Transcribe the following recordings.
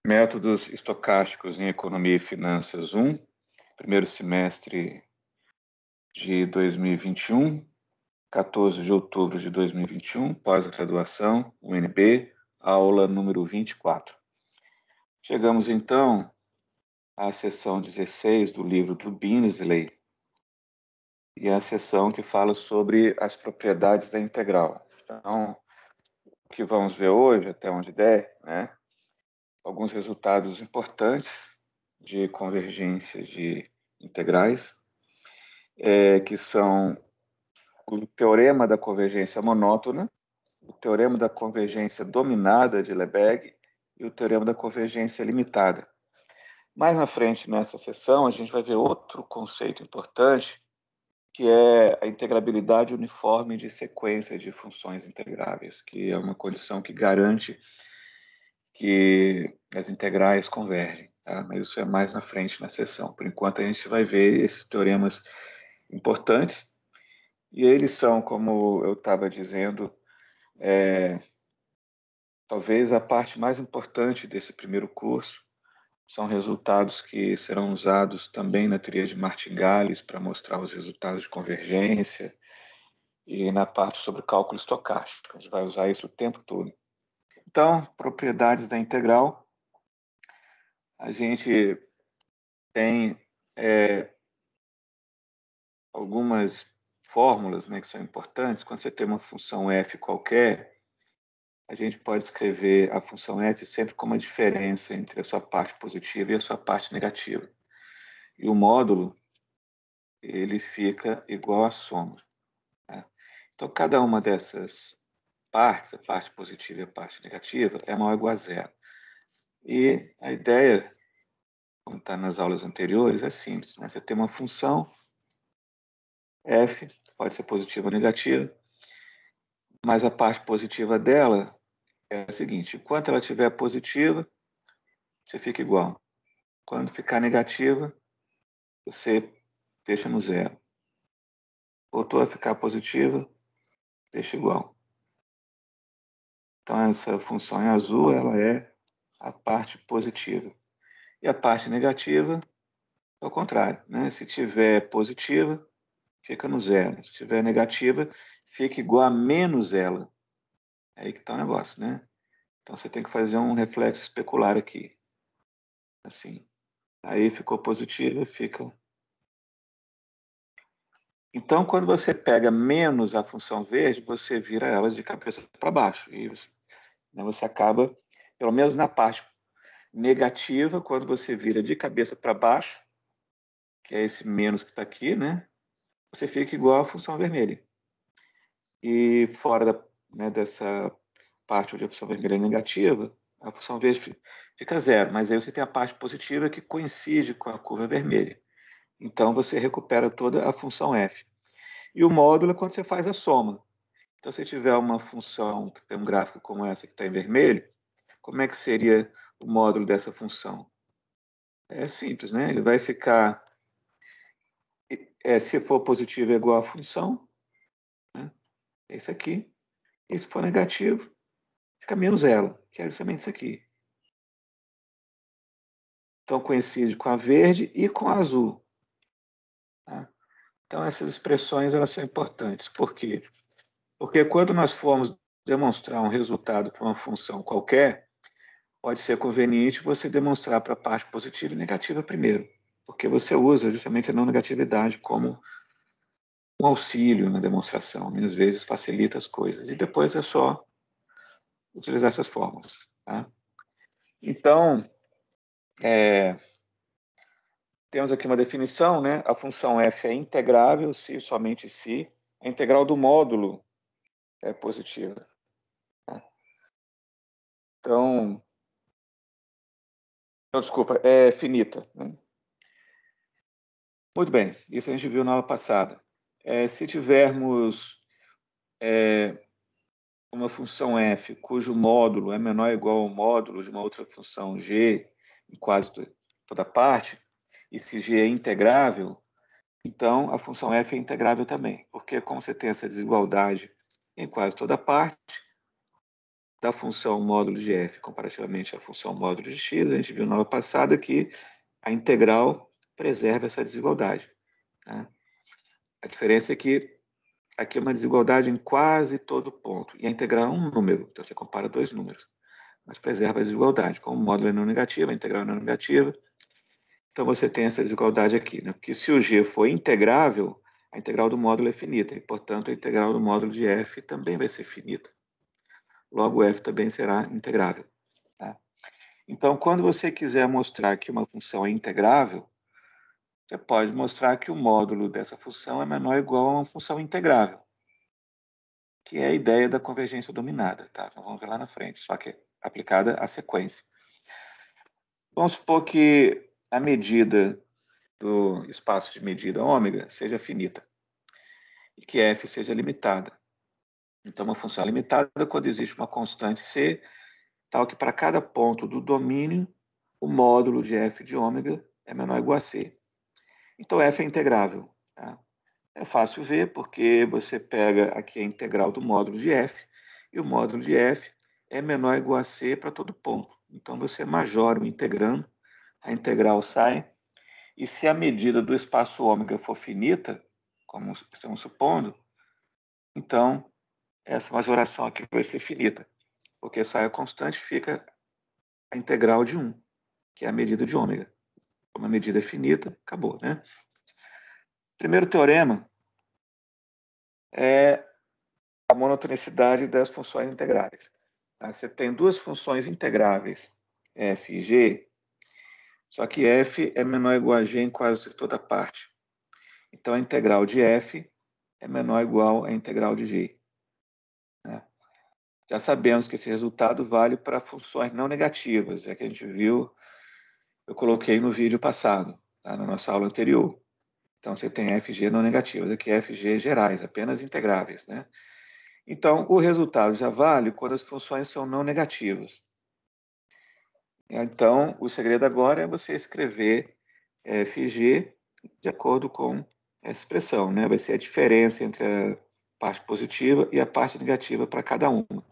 Métodos estocásticos em Economia e Finanças 1, primeiro semestre de 2021, 14 de outubro de 2021, pós-graduação, UNB, aula número 24. Chegamos, então, à seção 16 do livro do Beasley, e a seção que fala sobre as propriedades da integral. Então, o que vamos ver hoje, até onde der, né? Alguns resultados importantes de convergência de integrais, que são o teorema da convergência monótona, o teorema da convergência dominada de Lebesgue e o teorema da convergência limitada. Mais na frente, nessa sessão, a gente vai ver outro conceito importante, que é a integrabilidade uniforme de sequência de funções integráveis, que é uma condição que garante que as integrais convergem. Tá? Mas isso é mais na frente na sessão. Por enquanto, a gente vai ver esses teoremas importantes, e eles são, como eu estava dizendo, talvez a parte mais importante desse primeiro curso. São resultados que serão usados também na teoria de Martingales para mostrar os resultados de convergência e na parte sobre cálculo estocástico. A gente vai usar isso o tempo todo. Então, propriedades da integral. A gente tem algumas fórmulas, né, que são importantes. Quando você tem uma função f qualquer, a gente pode escrever a função f sempre como a diferença entre a sua parte positiva e a sua parte negativa. E o módulo, ele fica igual à soma. Tá? Então, cada uma dessas partes, a parte positiva e a parte negativa, é maior ou igual a zero. E a ideia, como está nas aulas anteriores, é simples. Né? Você tem uma função f, pode ser positiva ou negativa, mas a parte positiva dela é a seguinte: enquanto ela estiver positiva, você fica igual. Quando ficar negativa, você deixa no zero. Voltou a ficar positiva, deixa igual. Então, essa função em azul, ela é a parte positiva. E a parte negativa é o contrário. Né? Se tiver positiva, fica no zero. Se tiver negativa, fica igual a menos ela. É aí que está o negócio, né? Então, você tem que fazer um reflexo especular aqui. Assim. Aí ficou positiva, fica... Então, quando você pega menos a função verde, você vira ela de cabeça para baixo. E você acaba, pelo menos na parte negativa, quando você vira de cabeça para baixo, que é esse menos que está aqui, né? Você fica igual à função vermelha. E fora dessa parte onde a função vermelha é negativa, a função verde fica zero. Mas aí você tem a parte positiva que coincide com a curva vermelha. Então, você recupera toda a função f. E o módulo é quando você faz a soma. Então, se tiver uma função que tem um gráfico como essa que está em vermelho, como é que seria o módulo dessa função? É simples, né? Ele vai ficar... se for positivo, é igual à função. Né? Esse aqui. E se for negativo, fica menos ela, que é justamente isso aqui. Então, coincide com a verde e com a azul. Tá? Então, essas expressões elas são importantes. Por quê? Porque quando nós formos demonstrar um resultado para uma função qualquer, pode ser conveniente você demonstrar para a parte positiva e negativa primeiro, porque você usa justamente a não negatividade como um auxílio na demonstração, e às vezes facilita as coisas. E depois é só utilizar essas fórmulas. Tá? Então, temos aqui uma definição, né? A função f é integrável se e somente se a integral do módulo é positiva. Tá? Então, não, desculpa, é finita. Né? Muito bem, isso a gente viu na aula passada. Se tivermos uma função f cujo módulo é menor ou igual ao módulo de uma outra função g em quase toda parte, e se g é integrável, então a função f é integrável também, porque como você tem essa desigualdade em quase toda parte, da função módulo de f comparativamente à função módulo de x, a gente viu na aula passada que a integral preserva essa desigualdade. Né? A diferença é que aqui é uma desigualdade em quase todo ponto, e a integral é um número, então você compara dois números, mas preserva a desigualdade. Como o módulo é não negativo, a integral é não negativa, então você tem essa desigualdade aqui, né? Porque se o g for integrável, a integral do módulo é finita, e, portanto, a integral do módulo de f também vai ser finita. Logo, f também será integrável. Tá? Então, quando você quiser mostrar que uma função é integrável, você pode mostrar que o módulo dessa função é menor ou igual a uma função integrável, que é a ideia da convergência dominada. Tá? Nós vamos ver lá na frente, só que aplicada à sequência. Vamos supor que a medida do espaço de medida ômega seja finita e que f seja limitada. Então, uma função é limitada quando existe uma constante c, tal que para cada ponto do domínio, o módulo de f de ômega é menor ou igual a c. Então, f é integrável. Tá? É fácil ver, porque você pega aqui a integral do módulo de f, e o módulo de f é menor ou igual a c para todo ponto. Então, você majora o integrando, a integral sai, e se a medida do espaço ômega for finita, como estamos supondo, então essa majoração aqui vai ser finita, porque sai a constante, fica a integral de 1, que é a medida de ômega. Como a medida é finita, acabou, né? Primeiro teorema é a monotonicidade das funções integráveis. Tá? Você tem duas funções integráveis, f e g, só que f é menor ou igual a g em quase toda parte. Então, a integral de f é menor ou igual à integral de g. Né? Já sabemos que esse resultado vale para funções não negativas, é que a gente viu, eu coloquei no vídeo passado, tá? Na nossa aula anterior. Então, você tem f e g não negativas, aqui f e g gerais, apenas integráveis. Né? Então, o resultado já vale quando as funções são não negativas. Então, o segredo agora é você escrever f e g de acordo com essa expressão. Né? Vai ser a diferença entre a parte positiva e a parte negativa para cada uma.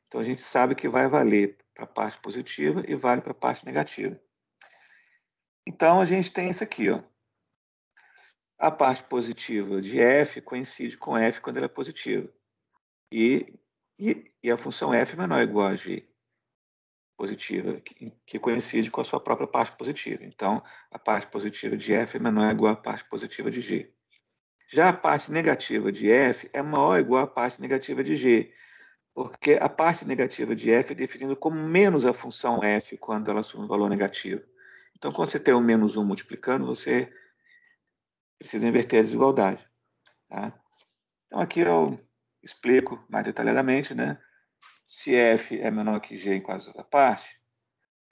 Então, a gente sabe que vai valer para a parte positiva e vale para a parte negativa. Então, a gente tem isso aqui. Ó. A parte positiva de f coincide com f quando ela é positiva. E a função f é menor ou igual a g positiva, que coincide com a sua própria parte positiva. Então, a parte positiva de f é menor ou igual à parte positiva de g. Já a parte negativa de f é maior ou igual à parte negativa de g, porque a parte negativa de f é definida como menos a função f quando ela assume um valor negativo. Então, quando você tem um menos 1 multiplicando, você precisa inverter a desigualdade. Tá? Então, aqui eu explico mais detalhadamente, né? Se f é menor que g em quase toda parte,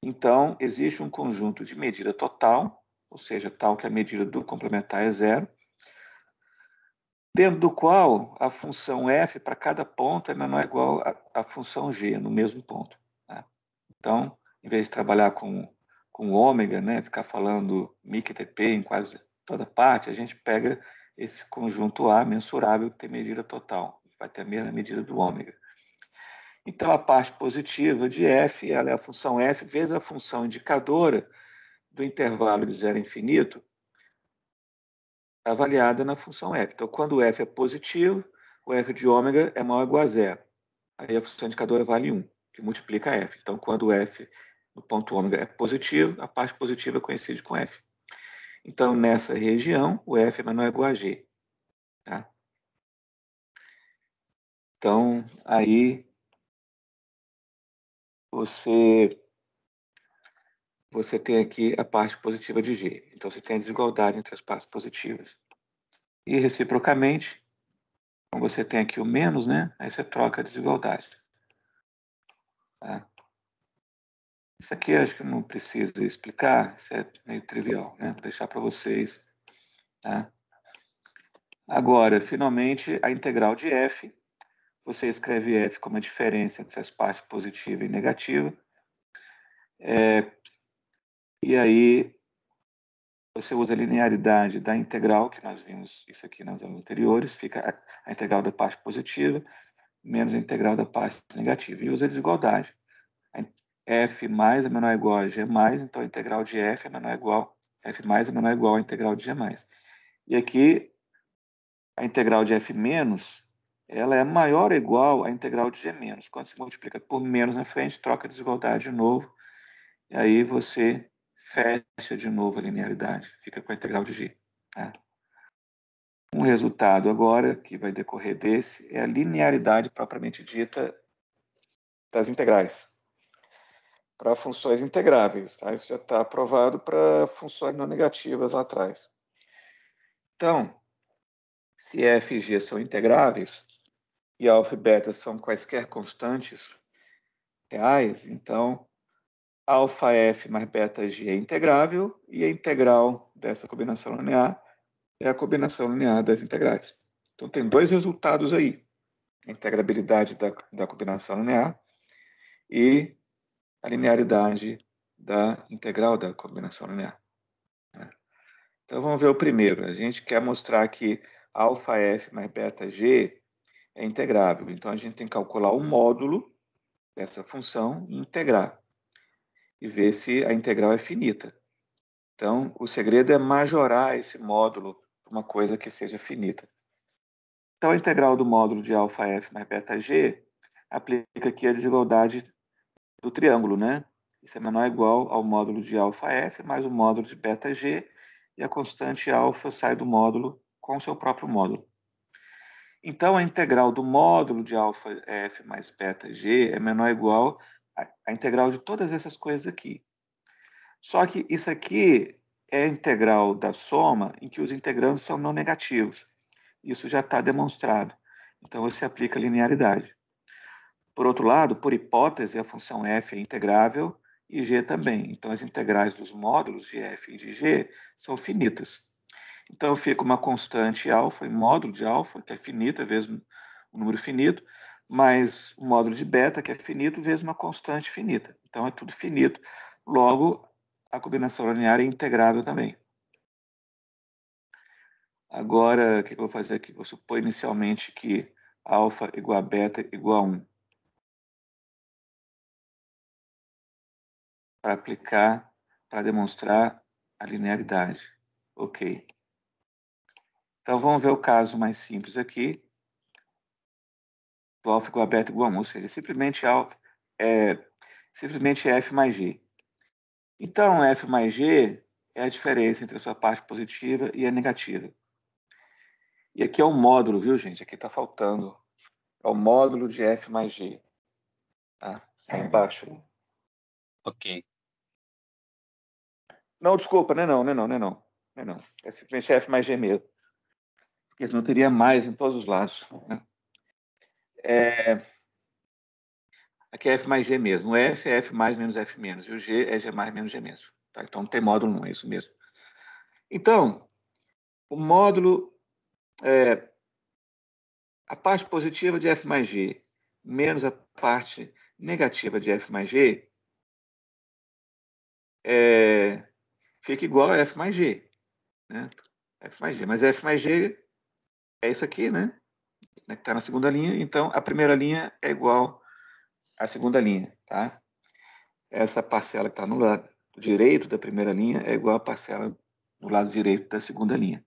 então existe um conjunto de medida total, ou seja, tal que a medida do complementar é zero, dentro do qual a função f para cada ponto é menor ou igual à função g no mesmo ponto. Tá? Então, em vez de trabalhar com ômega, né, ficar falando mic-tp em quase toda parte, a gente pega esse conjunto A mensurável que tem medida total, vai ter a mesma medida do ômega. Então, a parte positiva de f, ela é a função f vezes a função indicadora do intervalo de zero a infinito, avaliada na função f. Então, quando o f é positivo, o f de ômega é maior ou igual a zero. Aí a função indicadora vale 1, que multiplica f. Então, quando o f no ponto ômega é positivo, a parte positiva coincide com f. Então, nessa região, o f é menor ou igual a g. Tá? Então, aí você tem aqui a parte positiva de g. Então, você tem a desigualdade entre as partes positivas. E, reciprocamente, como você tem aqui o menos, né? Aí você troca a desigualdade. Tá? Isso aqui acho que não precisa explicar, isso é meio trivial, né? Vou deixar para vocês. Tá? Agora, finalmente, a integral de f. Você escreve f como a diferença entre as partes positiva e negativa. E aí, você usa a linearidade da integral, que nós vimos isso aqui nas aulas anteriores, fica a integral da parte positiva, menos a integral da parte negativa. E usa a desigualdade. F mais é menor ou igual a G mais, então a integral de F é menor ou igual, F mais é menor ou igual a integral de G mais. E aqui, a integral de F menos, ela é maior ou igual à integral de G menos. Quando se multiplica por menos na frente, troca a desigualdade de novo, e aí você fecha de novo a linearidade, fica com a integral de G. Tá? Um resultado agora, que vai decorrer desse, é a linearidade propriamente dita das integrais. Para funções integráveis, tá? Isso já está aprovado para funções não negativas lá atrás. Então, se f e g são integráveis, e alfa e beta são quaisquer constantes reais, então alfa f mais beta g é integrável, e a integral dessa combinação linear é a combinação linear das integrais. Então tem dois resultados aí, a integrabilidade da combinação linear e a linearidade da integral da combinação linear. Então vamos ver o primeiro. A gente quer mostrar que alfa f mais beta g é integrável. Então a gente tem que calcular o módulo dessa função e integrar. E ver se a integral é finita. Então o segredo é majorar esse módulo para uma coisa que seja finita. Então a integral do módulo de alfa f mais beta g aplica aqui a desigualdade do triângulo, né? Isso é menor ou igual ao módulo de alfa f mais o módulo de beta g, e a constante alfa sai do módulo com o seu próprio módulo. Então, a integral do módulo de alfa f mais beta g é menor ou igual à integral de todas essas coisas aqui. Só que isso aqui é a integral da soma em que os integrandos são não negativos. Isso já está demonstrado. Então, você aplica a linearidade. Por outro lado, por hipótese, a função f é integrável e g também. Então, as integrais dos módulos de f e de g são finitas. Então, fica uma constante alfa, em módulo de alfa, que é finita, vezes um número finito, mais o módulo de beta, que é finito, vezes uma constante finita. Então, é tudo finito. Logo, a combinação linear é integrável também. Agora, o que eu vou fazer aqui? Vou supor inicialmente que alfa igual a beta igual a 1. Para aplicar, para demonstrar a linearidade. Ok. Então, vamos ver o caso mais simples aqui. Do alfa igual a beta igual a 1, ou seja, simplesmente f mais g. Então, f mais g é a diferença entre a sua parte positiva e a negativa. E aqui é o módulo, viu, gente? Aqui está faltando. É o módulo de f mais g. Tá? Aí embaixo. Ok. Não, desculpa, não é não, não é não, não é não. Não é não. É simplesmente f mais g mesmo. Porque senão teria mais em todos os lados. Né? Aqui é f mais g mesmo. O f é f mais menos f menos. E o g é g mais menos g menos. Tá? Então não tem módulo não, é isso mesmo. Então, o módulo, a parte positiva de f mais g menos a parte negativa de f mais g fica igual a f mais g. Né? F mais g. Mas f mais g é isso aqui, né? Que está na segunda linha. Então, a primeira linha é igual à segunda linha. Tá? Essa parcela que está no lado direito da primeira linha é igual à parcela do lado direito da segunda linha.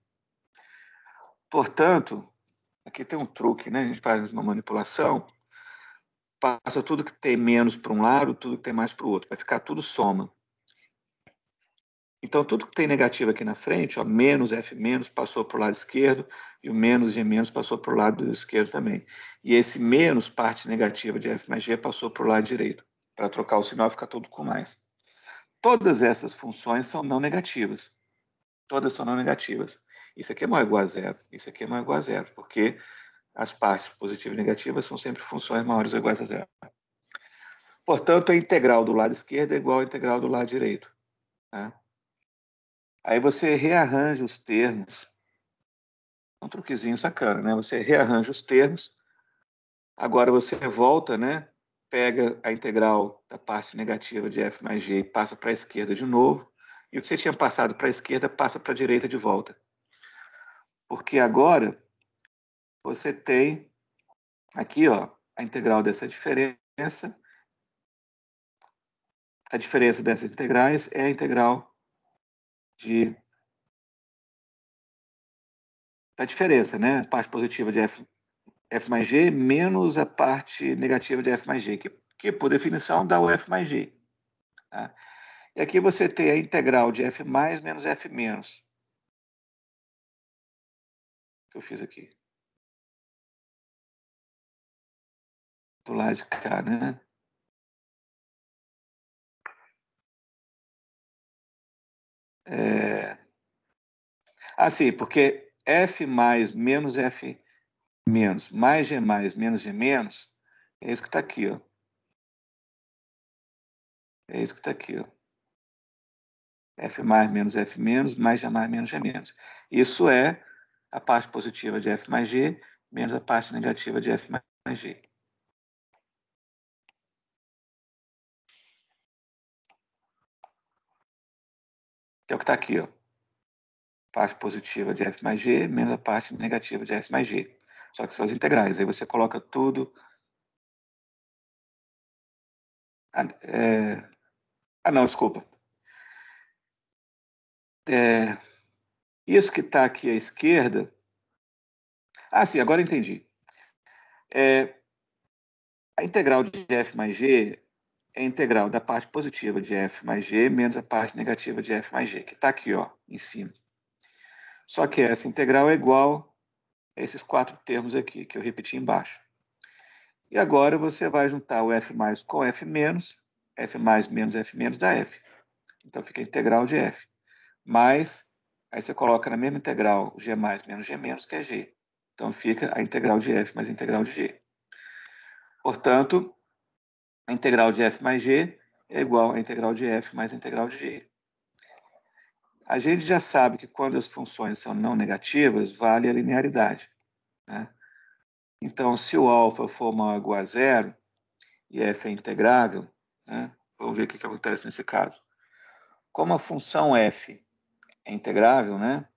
Portanto, aqui tem um truque, né? A gente faz uma manipulação, passa tudo que tem menos para um lado, tudo que tem mais para o outro. Vai ficar tudo soma. Então, tudo que tem negativo aqui na frente, ó, menos F menos passou para o lado esquerdo e o menos G menos passou para o lado esquerdo também. E esse menos, parte negativa de F mais G, passou para o lado direito. Para trocar o sinal, fica tudo com mais. Todas essas funções são não negativas. Todas são não negativas. Isso aqui é maior ou igual a zero. Isso aqui é maior ou igual a zero, porque as partes positivas e negativas são sempre funções maiores ou iguais a zero. Portanto, a integral do lado esquerdo é igual à integral do lado direito. Tá? Aí você rearranja os termos. Um truquezinho sacana, né? Você rearranja os termos. Agora você volta, né? Pega a integral da parte negativa de f mais g e passa para a esquerda de novo. E o que você tinha passado para a esquerda passa para a direita de volta. Porque agora você tem aqui, ó, a integral dessa diferença. A diferença dessas integrais é a integral da diferença, né? A parte positiva de f mais g menos a parte negativa de f mais g, que por definição dá o f mais g. Tá? E aqui você tem a integral de f mais menos f menos. Que eu fiz aqui. Do lado de cá, né? Sim, porque f mais menos f menos mais g mais menos g menos é isso que está aqui, ó. É isso que está aqui, ó. F mais menos F menos, mais G mais menos G menos. Isso é a parte positiva de F mais G, menos a parte negativa de F mais G. Que é o que está aqui, ó. Parte positiva de F mais G, menos a parte negativa de F mais G. Só que são as integrais. Aí você coloca tudo... não, desculpa. Isso que está aqui à esquerda... sim, agora eu entendi. A integral de F mais G é a integral da parte positiva de F mais G menos a parte negativa de F mais G, que está aqui, ó, em cima. Só que essa integral é igual a esses 4 termos aqui, que eu repeti embaixo. E agora você vai juntar o F mais com F menos menos F menos dá F. Então fica a integral de F. Mais, aí você coloca na mesma integral G mais menos G menos, que é G. Então fica a integral de F mais a integral de G. Portanto, a integral de F mais G é igual à integral de F mais a integral de G. A gente já sabe que quando as funções são não negativas, vale a linearidade. Né? Então, se o alfa for maior ou igual a zero, e f é integrável, né? Vamos ver o que acontece nesse caso. Como a função f é integrável, né?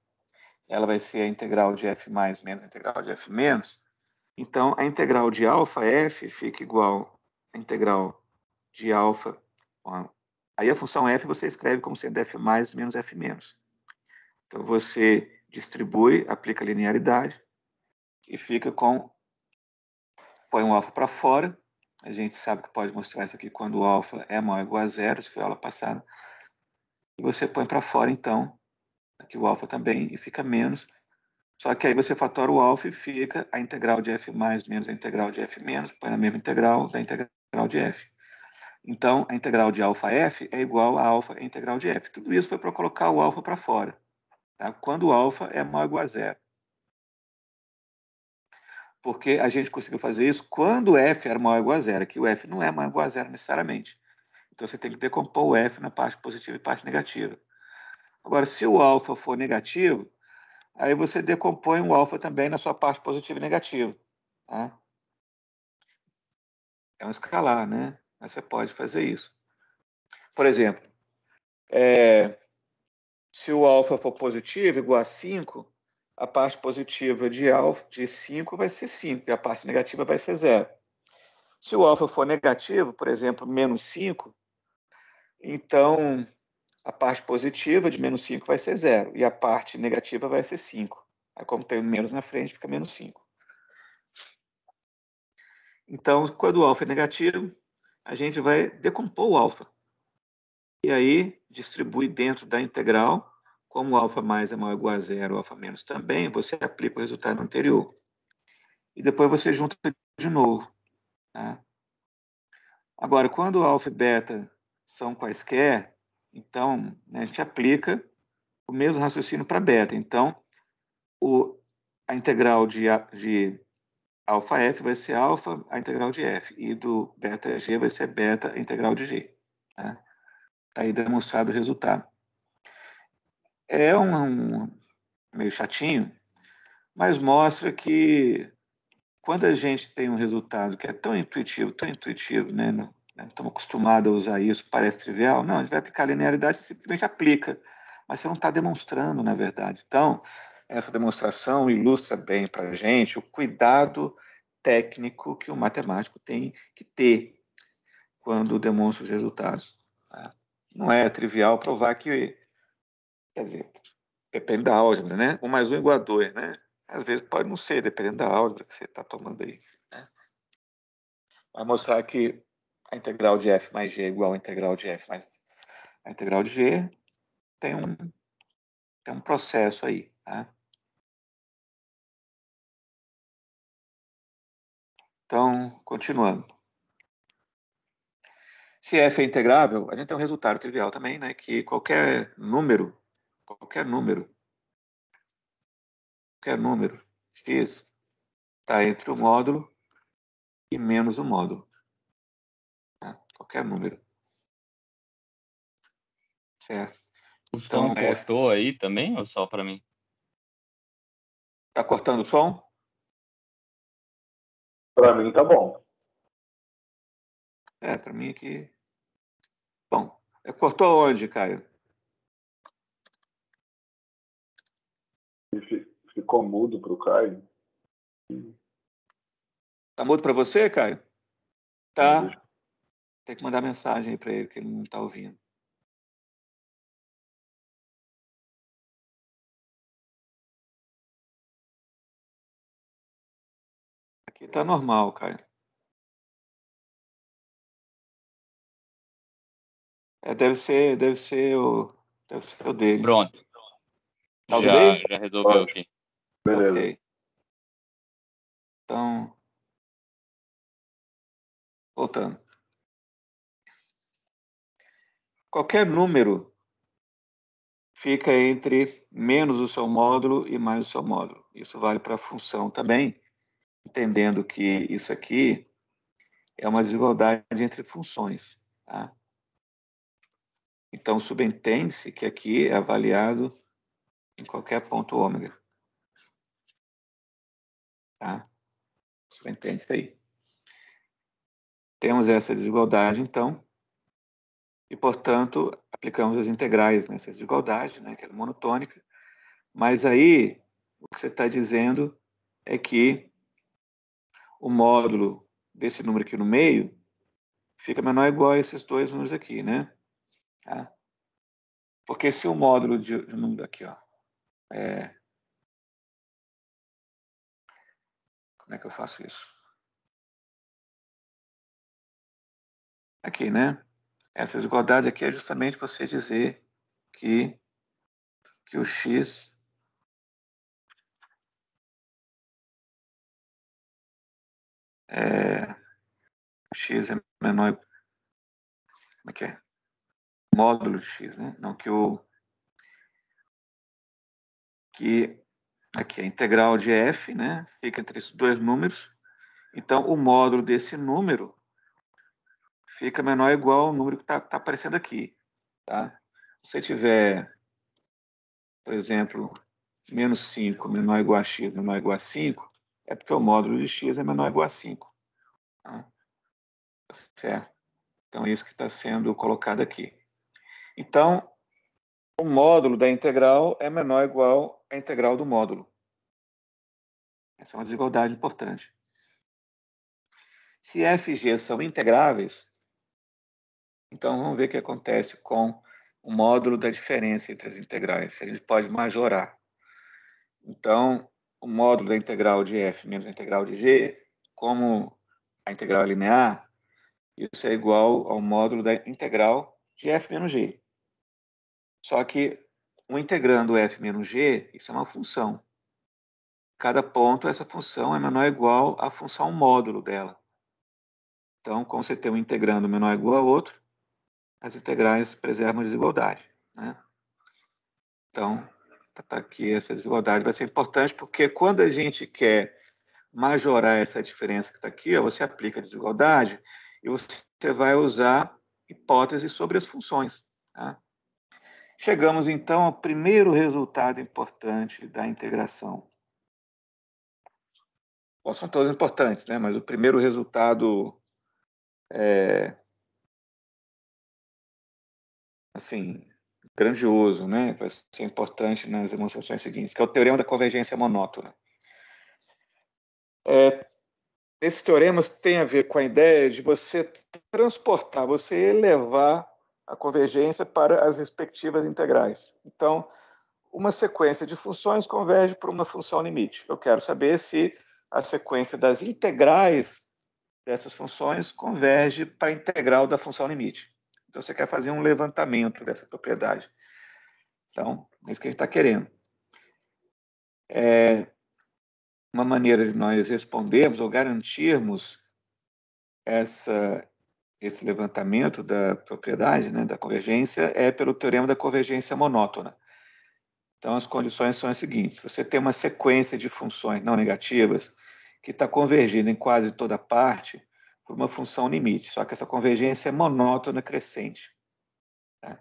Ela vai ser a integral de f mais menos a integral de f menos, então a integral de alfa f fica igual à integral de alfa. Aí a função f você escreve como sendo f mais menos f menos. Então você distribui, aplica a linearidade e fica com... põe um alfa para fora. A gente sabe que pode mostrar isso aqui quando o alfa é maior ou igual a zero, isso foi a aula passada. E você põe para fora, então, aqui o alfa também, e fica menos. Só que aí você fatora o alfa e fica a integral de f mais menos a integral de f menos, põe na mesma integral da integral de f. Então, a integral de alfa f é igual a alfa integral de f. Tudo isso foi para colocar o alfa para fora, tá? Quando o alfa é maior ou igual a zero. Porque a gente conseguiu fazer isso quando f era maior ou igual a zero, que o f não é maior ou igual a zero necessariamente. Então, você tem que decompor o f na parte positiva e parte negativa. Agora, se o alfa for negativo, aí você decompõe o alfa também na sua parte positiva e negativa. Tá? É um escalar, né? Mas você pode fazer isso. Por exemplo, se o alfa for positivo, igual a 5, a parte positiva de 5 vai ser 5 e a parte negativa vai ser 0. Se o alfa for negativo, por exemplo, menos 5, então a parte positiva de menos 5 vai ser 0 e a parte negativa vai ser 5. Aí, como tem menos na frente, fica menos 5. Então, quando o alfa é negativo, a gente vai decompor o alfa. E aí, distribui dentro da integral, como o alfa mais é maior ou igual a zero, o alfa menos também, você aplica o resultado anterior. E depois você junta de novo. Tá? Agora, quando o alfa e beta são quaisquer, então, né, a gente aplica o mesmo raciocínio para beta. Então, a integral de alfa f vai ser alfa, a integral de f. E do beta g vai ser beta, a integral de g. Tá? Tá aí demonstrado o resultado. É meio chatinho, mas mostra que quando a gente tem um resultado que é tão intuitivo, né? Estamos acostumados a usar isso, parece trivial. Não, a gente vai aplicar a linearidade, simplesmente aplica. Mas você não está demonstrando, na verdade. Então, essa demonstração ilustra bem para a gente o cuidado técnico que o matemático tem que ter quando demonstra os resultados. Tá? Não é trivial provar que, quer dizer, depende da álgebra, né? 1 mais 1 igual a 2, né? Às vezes pode não ser, dependendo da álgebra que você está tomando aí. Né? Vai mostrar que a integral de f mais g é igual à integral de f mais a integral de g tem um processo aí. Tá? Então, continuando. Se f é integrável, a gente tem um resultado trivial também, né? Que qualquer número x está entre o módulo e menos o módulo. Tá? Qualquer número. Certo? O som cortou aí também ou só para mim? Tá cortando o som? Para mim tá bom. Para mim aqui. Bom, cortou onde, Caio? Ficou mudo pro Caio. Tá mudo para você, Caio? Tá. Tem que mandar mensagem aí para ele, que ele não tá ouvindo. Aqui tá normal, Caio. Deve ser o dele. Pronto. Tá ouvindo aí? Já resolveu aqui. Beleza. Ok. Então, voltando. Qualquer número fica entre menos o seu módulo e mais o seu módulo. Isso vale para a função também, entendendo que isso aqui é uma desigualdade entre funções. Tá? Então, subentende-se que aqui é avaliado em qualquer ponto ômega. Tá? Subentende-se aí. Temos essa desigualdade, então, e, portanto, aplicamos as integrais nessa desigualdade, né, que é monotônica, mas aí o que você está dizendo é que o módulo desse número aqui no meio fica menor ou igual a esses dois números aqui, né? Tá? Porque se o módulo de um número aqui, ó, como é que eu faço isso? Aqui, né? Essa desigualdade aqui é justamente você dizer que o x x é menor, como é que é? Módulo de x, né? Não, que aqui a integral de f, né? Fica entre esses dois números. Então, o módulo desse número fica menor ou igual ao número que está aparecendo aqui. Tá? Se você tiver, por exemplo, menos 5 menor ou igual a x menor ou igual a 5, é porque o módulo de x é menor ou igual a 5. Tá? Certo? Então, é isso que está sendo colocado aqui. Então, o módulo da integral é menor ou igual à integral do módulo. Essa é uma desigualdade importante. Se f e g são integráveis, então vamos ver o que acontece com o módulo da diferença entre as integrais. Se a gente pode majorar. Então, o módulo da integral de f menos a integral de g, como a integral é linear, isso é igual ao módulo da integral de f menos g. Só que, o integrando f menos g, isso é uma função. Cada ponto, essa função é menor ou igual à função módulo dela. Então, como você tem um integrando menor ou igual ao outro, as integrais preservam a desigualdade. Né? Então, tá aqui essa desigualdade vai ser importante, porque quando a gente quer majorar essa diferença que está aqui, ó, você aplica a desigualdade e você vai usar hipóteses sobre as funções. Tá? Chegamos, então, ao primeiro resultado importante da integração. Bom, são todos importantes, né? Mas o primeiro resultado assim, grandioso, né? Vai ser importante nas demonstrações seguintes, que é o teorema da convergência monótona. esses teoremas têm a ver com a ideia de você transportar, você elevar a convergência para as respectivas integrais. Então, uma sequência de funções converge para uma função limite. Eu quero saber se a sequência das integrais dessas funções converge para a integral da função limite. Então, você quer fazer um levantamento dessa propriedade. Então, é isso que a gente está querendo. Uma maneira de nós respondermos ou garantirmos esse levantamento da propriedade, né, da convergência, é pelo teorema da convergência monótona. Então, as condições são as seguintes. Você tem uma sequência de funções não negativas que está convergindo em quase toda parte por uma função limite, só que essa convergência é monótona crescente. Tá?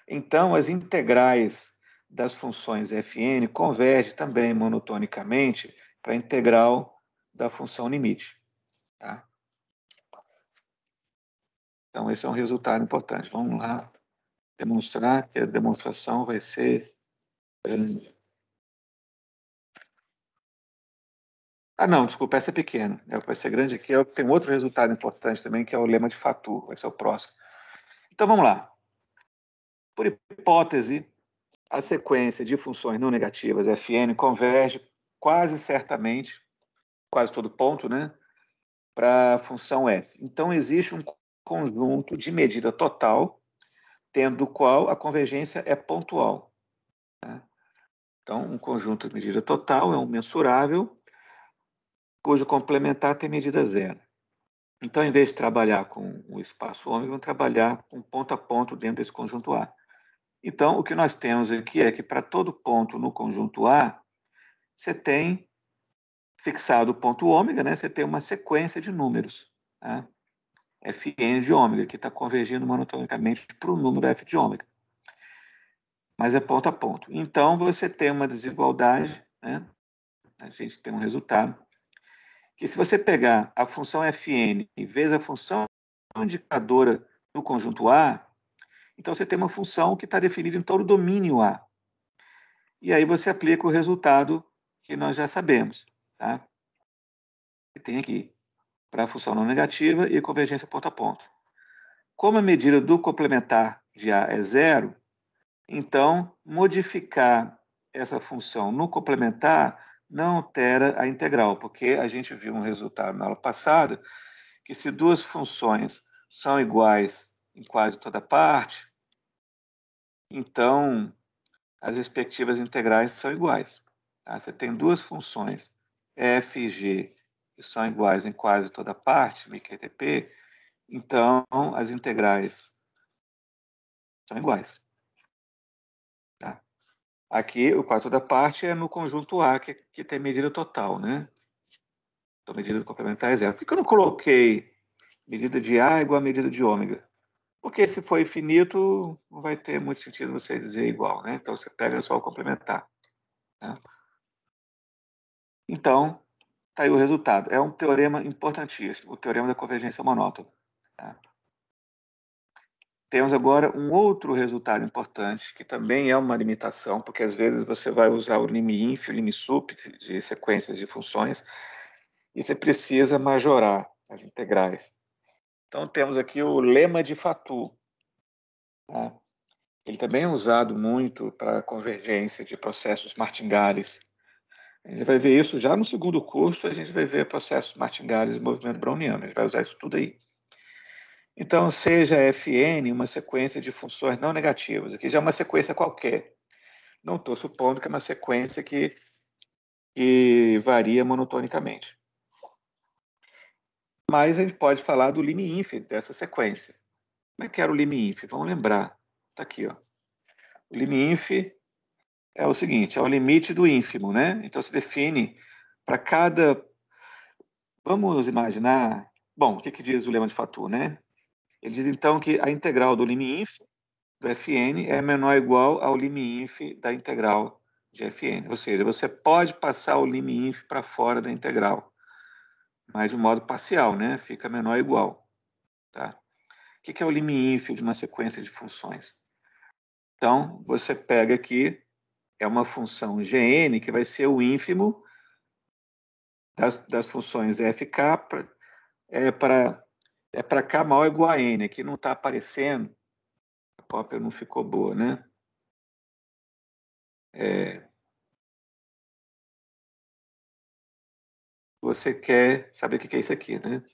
Então, as integrais das funções fn convergem também monotonicamente para a integral da função limite. Tá? Então, esse é um resultado importante. Vamos lá demonstrar que a demonstração vai ser grande. Ah, não, desculpa, essa é pequena. Vai ser grande aqui. Tem outro resultado importante também, que é o lema de Fatou. Vai ser o próximo. Então, vamos lá. Por hipótese, a sequência de funções não negativas, Fn, converge quase certamente, quase todo ponto, né, para a função f. Então, existe um conjunto de medida total, tendo do qual a convergência é pontual. Né? Então, um conjunto de medida total é um mensurável, cujo complementar tem medida zero. Então, em vez de trabalhar com o espaço ômega, vamos trabalhar com ponto a ponto dentro desse conjunto A. Então, o que nós temos aqui é que para todo ponto no conjunto A, você tem fixado o ponto ômega, né? Você tem uma sequência de números, tá? Fn de ômega, que está convergindo monotonicamente para o número f de ômega. Mas é ponto a ponto. Então, você tem uma desigualdade, né? A gente tem um resultado que, se você pegar a função fn vezes a função indicadora no conjunto A, então você tem uma função que está definida em todo o domínio A. E aí você aplica o resultado que nós já sabemos. Tá? Tem aqui para a função não negativa e convergência ponto a ponto. Como a medida do complementar de A é zero, então modificar essa função no complementar não altera a integral, porque a gente viu um resultado na aula passada que, se duas funções são iguais em quase toda parte, então as respectivas integrais são iguais. Tá? Você tem duas funções f e g que são iguais em quase toda parte, MQTP, então as integrais são iguais. Tá? Aqui, o quase toda parte é no conjunto A, que tem medida total, né? Então, medida complementar é zero. Por que eu não coloquei medida de A igual a medida de ômega? Porque, se for infinito, não vai ter muito sentido você dizer igual, né? Então, você pega só o complementar. Tá? Então, está aí o resultado. É um teorema importantíssimo, o teorema da convergência monótona. Tá? Temos agora um outro resultado importante, que também é uma limitação, porque às vezes você vai usar o lim-inf, o lim-sup de sequências de funções, e você precisa majorar as integrais. Então, temos aqui o lema de Fatou. Tá? Ele também é usado muito para a convergência de processos martingales. A gente vai ver isso já no segundo curso, a gente vai ver processos martingales e movimento browniano. A gente vai usar isso tudo aí. Então, seja Fn uma sequência de funções não negativas. Aqui já é uma sequência qualquer. Não estou supondo que é uma sequência que varia monotonicamente. Mas a gente pode falar do lim-inf dessa sequência. Como é que era o lim-inf? Vamos lembrar. Está aqui, ó. O lim-inf é o seguinte, é o limite do ínfimo, né? Então, se define para cada... Vamos imaginar... Bom, o que diz o lema de Fatou, né? Ele diz, então, que a integral do lim-inf do Fn é menor ou igual ao lim-inf da integral de Fn. Ou seja, você pode passar o lim-inf para fora da integral, mas de modo parcial, né? Fica menor ou igual. Tá? O que é o lim-inf de uma sequência de funções? Então, você pega aqui, é uma função Gn que vai ser o ínfimo das funções FK é para K maior ou igual a N. Aqui não está aparecendo, a cópia não ficou boa, né? Você quer saber o que é isso aqui, né?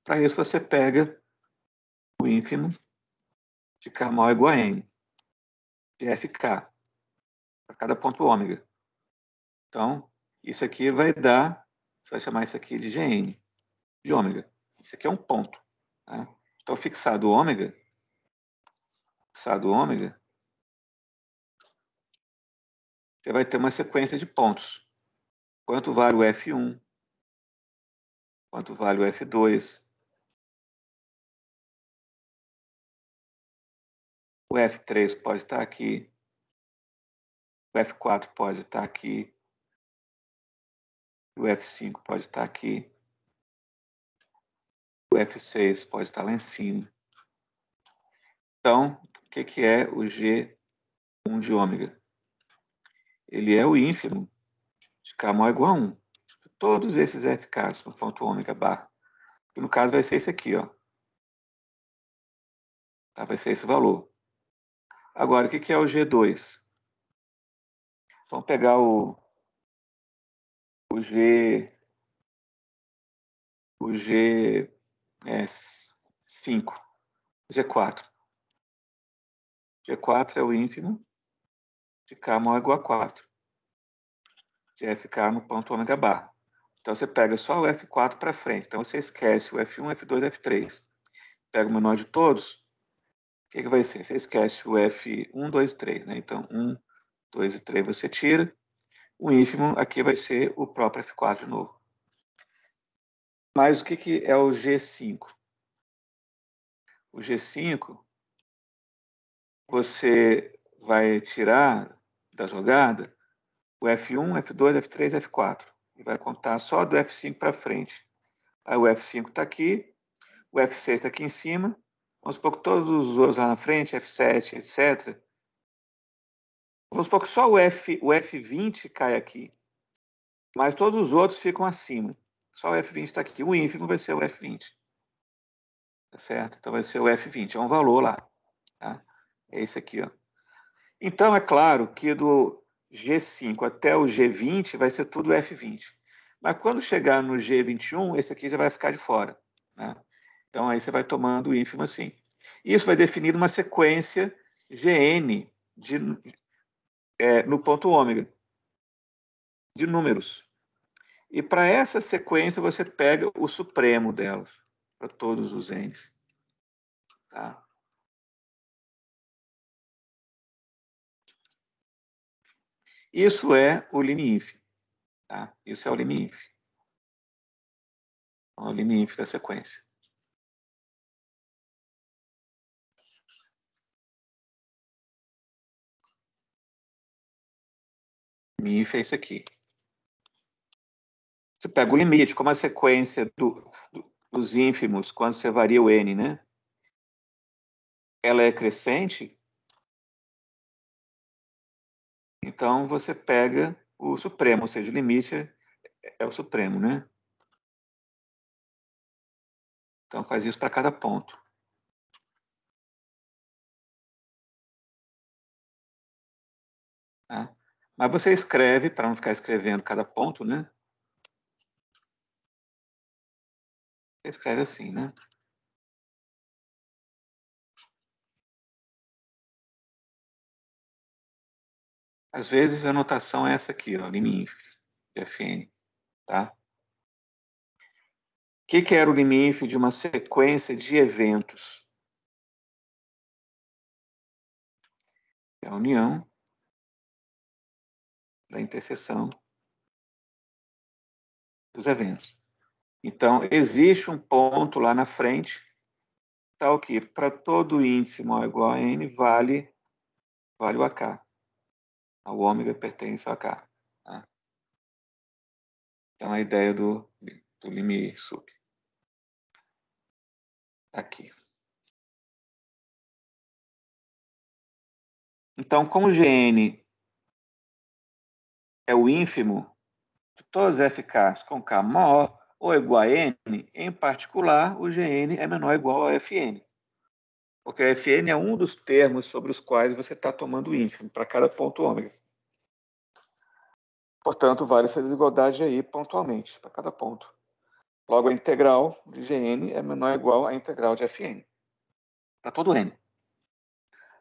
Para isso, você pega o ínfimo de K maior ou igual a N, de FK, para cada ponto ômega. Então, isso aqui vai dar, você vai chamar isso aqui de Gn, de ômega. Isso aqui é um ponto. Tá? Então, fixado ômega, você vai ter uma sequência de pontos. Quanto vale o F1? Quanto vale o F2? O F3 pode estar aqui. O F4 pode estar aqui. O F5 pode estar aqui. O F6 pode estar lá em cima. Então, o que é o G1 de ômega? Ele é o ínfimo de K maior ou igual a 1. Todos esses FKs no ponto ômega barra. Que no caso vai ser esse aqui, ó. Tá? Vai ser esse valor. Agora, o que é o G2? Vamos pegar o G5. G4. G4 é o ínfimo de K maior ou igual a 4. De FK no ponto ômega barra. Então, você pega só o F4 para frente. Então, você esquece o F1, F2, F3. Pega o menor de todos. O que vai ser? Você esquece o F1, 2, 3. Né? Então, 1, 2 e 3 você tira. O ínfimo aqui vai ser o próprio F4 de novo. Mas o que é o G5? O G5, você vai tirar da jogada o F1, F2, F3, F4. E vai contar só do F5 para frente. Aí o F5 está aqui, o F6 está aqui em cima. Vamos supor que todos os outros lá na frente, F7, etc. Vamos supor que só o F20 cai aqui. Mas todos os outros ficam acima. Só o F20 está aqui. O ínfimo vai ser o F20. Tá certo? Então vai ser o F20. É um valor lá. Tá? É esse aqui, ó. Então, é claro que do G5 até o G20 vai ser tudo F20. Mas quando chegar no G21, esse aqui já vai ficar de fora. Né? Então, aí você vai tomando o ínfimo assim. Isso vai definir uma sequência Gn no ponto ômega, de números. E para essa sequência, você pega o supremo delas, para todos os n's. Tá? Isso é o lim-inf. Tá? Isso é o lim-inf. É o lim-inf da sequência. Lim-inf é isso aqui. Você pega o limite, como a sequência dos ínfimos, quando você varia o n, né? Ela é crescente, então você pega o supremo, ou seja, o limite é o supremo, né? Então faz isso para cada ponto. Tá? Mas você escreve, para não ficar escrevendo cada ponto, né? Você escreve assim, né? Às vezes a notação é essa aqui, ó, lim-inf, de Fn, tá? O que era o lim-inf de uma sequência de eventos? É a união da interseção dos eventos. Então, existe um ponto lá na frente, tal que para todo índice maior ou igual a n vale o AK. O ômega pertence ao AK. Tá? Então, a ideia do lim sub. Aqui. Então, como Gn é o ínfimo de todas as FKs com K maior ou igual a N, em particular, o GN é menor ou igual a FN. Porque a FN é um dos termos sobre os quais você está tomando ínfimo, para cada ponto ômega. Portanto, vale essa desigualdade aí pontualmente, para cada ponto. Logo, a integral de GN é menor ou igual à integral de FN, para todo N.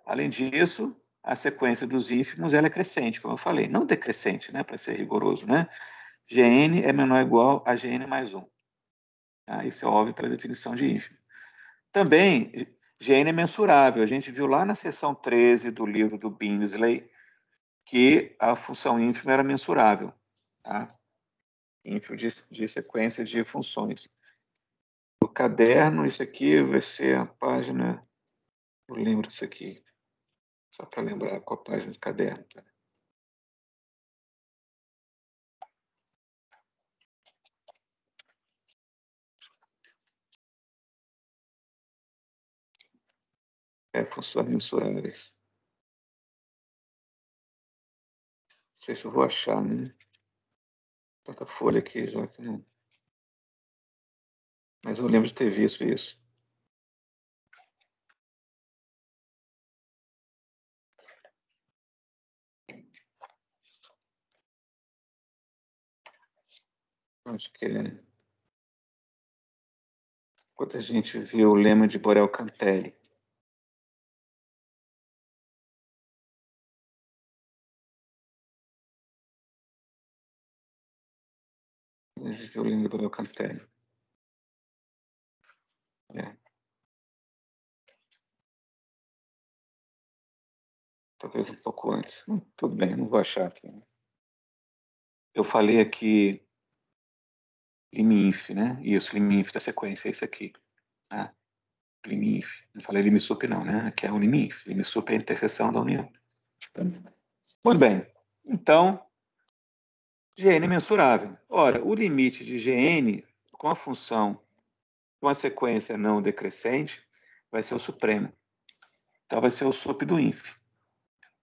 Além disso, a sequência dos ínfimos ela é crescente, como eu falei, não decrescente, né, para ser rigoroso, né? Gn é menor ou igual a Gn mais 1. Tá? Isso é óbvio pela definição de ínfimo. Também, Gn é mensurável. A gente viu lá na seção 13 do livro do Beansley que a função ínfima era mensurável. Tá? Ínfimo de sequência de funções. No caderno, isso aqui vai ser a página... Eu lembro disso aqui. Só para lembrar qual a página do caderno. Tá? Funções mensuráveis. Não sei se eu vou achar, né? Tanta folha aqui já que não. Mas eu lembro de ter visto isso. Acho que é. Quando a gente viu o lema de Borel Cantelli. A gente viu o lema de Borel Cantelli. É. Talvez um pouco antes. Tudo bem, não vou achar aqui. Eu falei aqui liminf, né? Isso, liminf da sequência, é isso aqui. Tá? Liminf. Não falei limisup não, né? Aqui é o liminf. Limisup é a interseção da união. Muito bem. Então, Gn é mensurável. Ora, o limite de Gn com a função com a sequência não decrescente vai ser o supremo. Então, vai ser o sup do inf,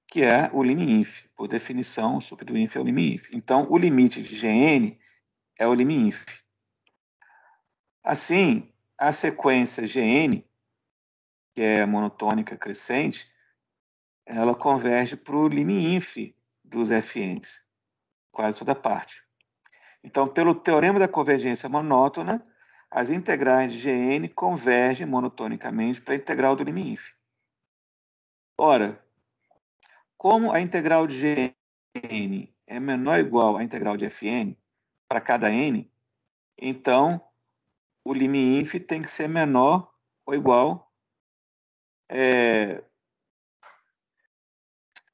que é o lim-inf. Por definição, o sup do inf é o lim-inf. Então, o limite de Gn é o lim-inf. Assim, a sequência Gn, que é monotônica crescente, ela converge para o lim-inf dos FNs, quase toda parte. Então, pelo teorema da convergência monótona, as integrais de Gn convergem monotonicamente para a integral do lim-inf. Ora, como a integral de Gn é menor ou igual à integral de Fn para cada n, então o lim-inf tem que ser menor ou igual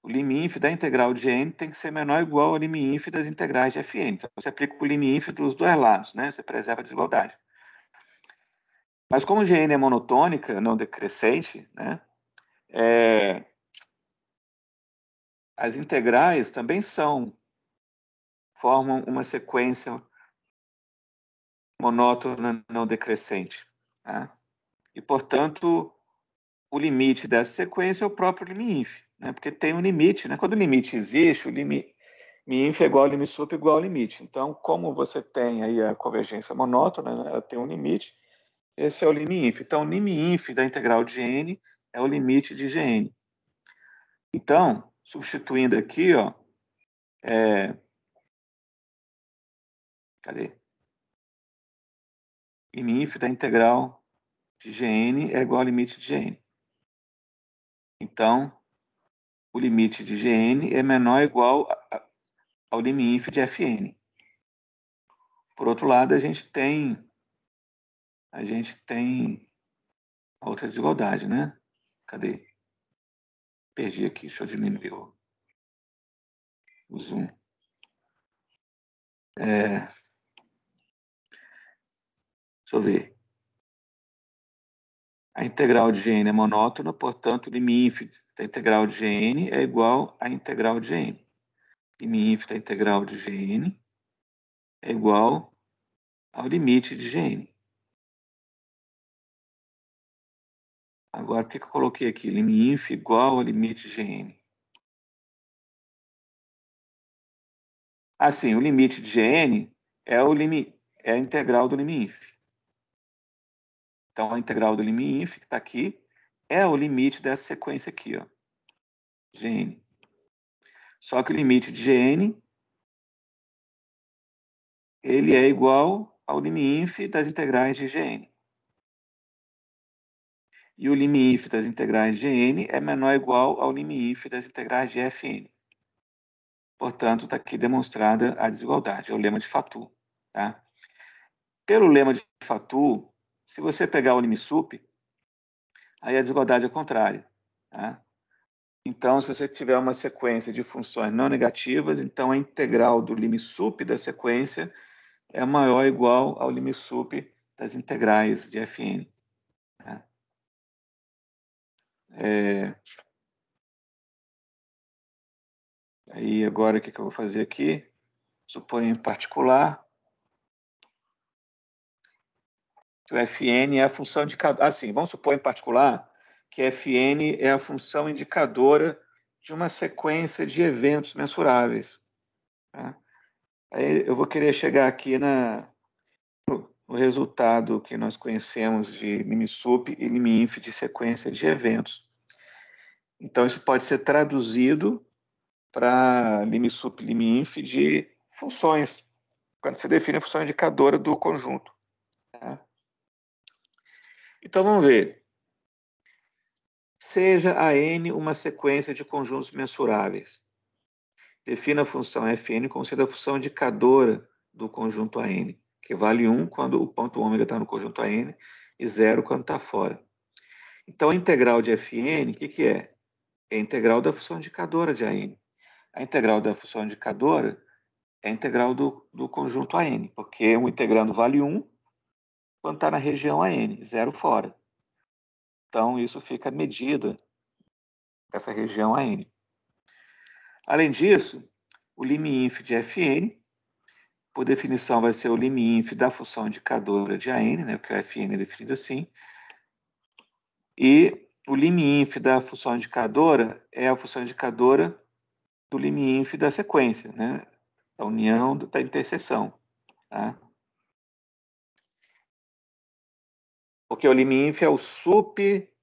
o lim-inf da integral de Gn tem que ser menor ou igual ao lim-inf das integrais de Fn. Então você aplica o lim-inf dos dois lados, né? Você preserva a desigualdade. Mas como Gn é monotônica, não decrescente, né? As integrais também formam uma sequência monótona não decrescente. Tá? E, portanto, o limite dessa sequência é o próprio lim-inf, né? Porque tem um limite. Né? Quando o limite existe, o lim-inf é igual ao lim-sup igual ao limite. Então, como você tem aí a convergência monótona, né? Ela tem um limite, esse é o lim-inf. Então, o lim-inf da integral de Gn é o limite de Gn. Então, substituindo aqui, ó, cadê? Lim-inf da integral de Gn é igual ao limite de Gn. Então, o limite de Gn é menor ou igual ao lim-inf de Fn. Por outro lado, a gente tem outra desigualdade, né? Cadê? Perdi aqui, deixa eu diminuir o zoom. Deixa eu ver. A integral de Gn é monótona, portanto, o lim-inf da integral de Gn é igual à integral de Gn. Lim-inf da integral de Gn é igual ao limite de Gn. Agora, por que eu coloquei aqui? Lim-inf igual ao limite de Gn. Assim, o limite de Gn é a integral do lim_inf. Então, a integral do lim_inf, que está aqui, é o limite dessa sequência aqui, ó, Gn. Só que o limite de Gn, ele é igual ao lim_inf das integrais de Gn. E o lim_inf das integrais de Gn é menor ou igual ao lim_inf das integrais de Fn. Portanto, está aqui demonstrada a desigualdade, é o lema de Fatou. Tá? Pelo lema de Fatou, se você pegar o lim_sup, aí a desigualdade é contrária. Tá? Então, se você tiver uma sequência de funções não negativas, então a integral do lim_sup da sequência é maior ou igual ao lim_sup das integrais de Fn. Tá? Aí, agora, o que eu vou fazer aqui? Suponho em particular que o Fn é a função indicadora. Assim, vamos supor em particular que Fn é a função indicadora de uma sequência de eventos mensuráveis. Tá? Aí eu vou querer chegar aqui no resultado que nós conhecemos de lim_sup e lim_inf de sequência de eventos. Então, isso pode ser traduzido para lim_sup e lim_inf de funções, quando você define a função indicadora do conjunto. Tá? Então, vamos ver. Seja a n uma sequência de conjuntos mensuráveis. Defina a função Fn como sendo a função indicadora do conjunto AN, que vale 1 quando o ponto ômega está no conjunto AN e 0 quando está fora. Então, a integral de Fn, o que é? É a integral da função indicadora de AN. A integral da função indicadora é a integral do conjunto AN, porque o integrando vale 1 quando está na região AN, 0 fora. Então, isso fica medida dessa região AN. Além disso, o lim_inf de Fn, por definição, vai ser o lim_inf da função indicadora de AN, né, porque o Fn é definido assim, e o lim_inf da função indicadora é a função indicadora do lim_inf da sequência, né, da união da interseção. Tá? Porque o lim_inf é o sup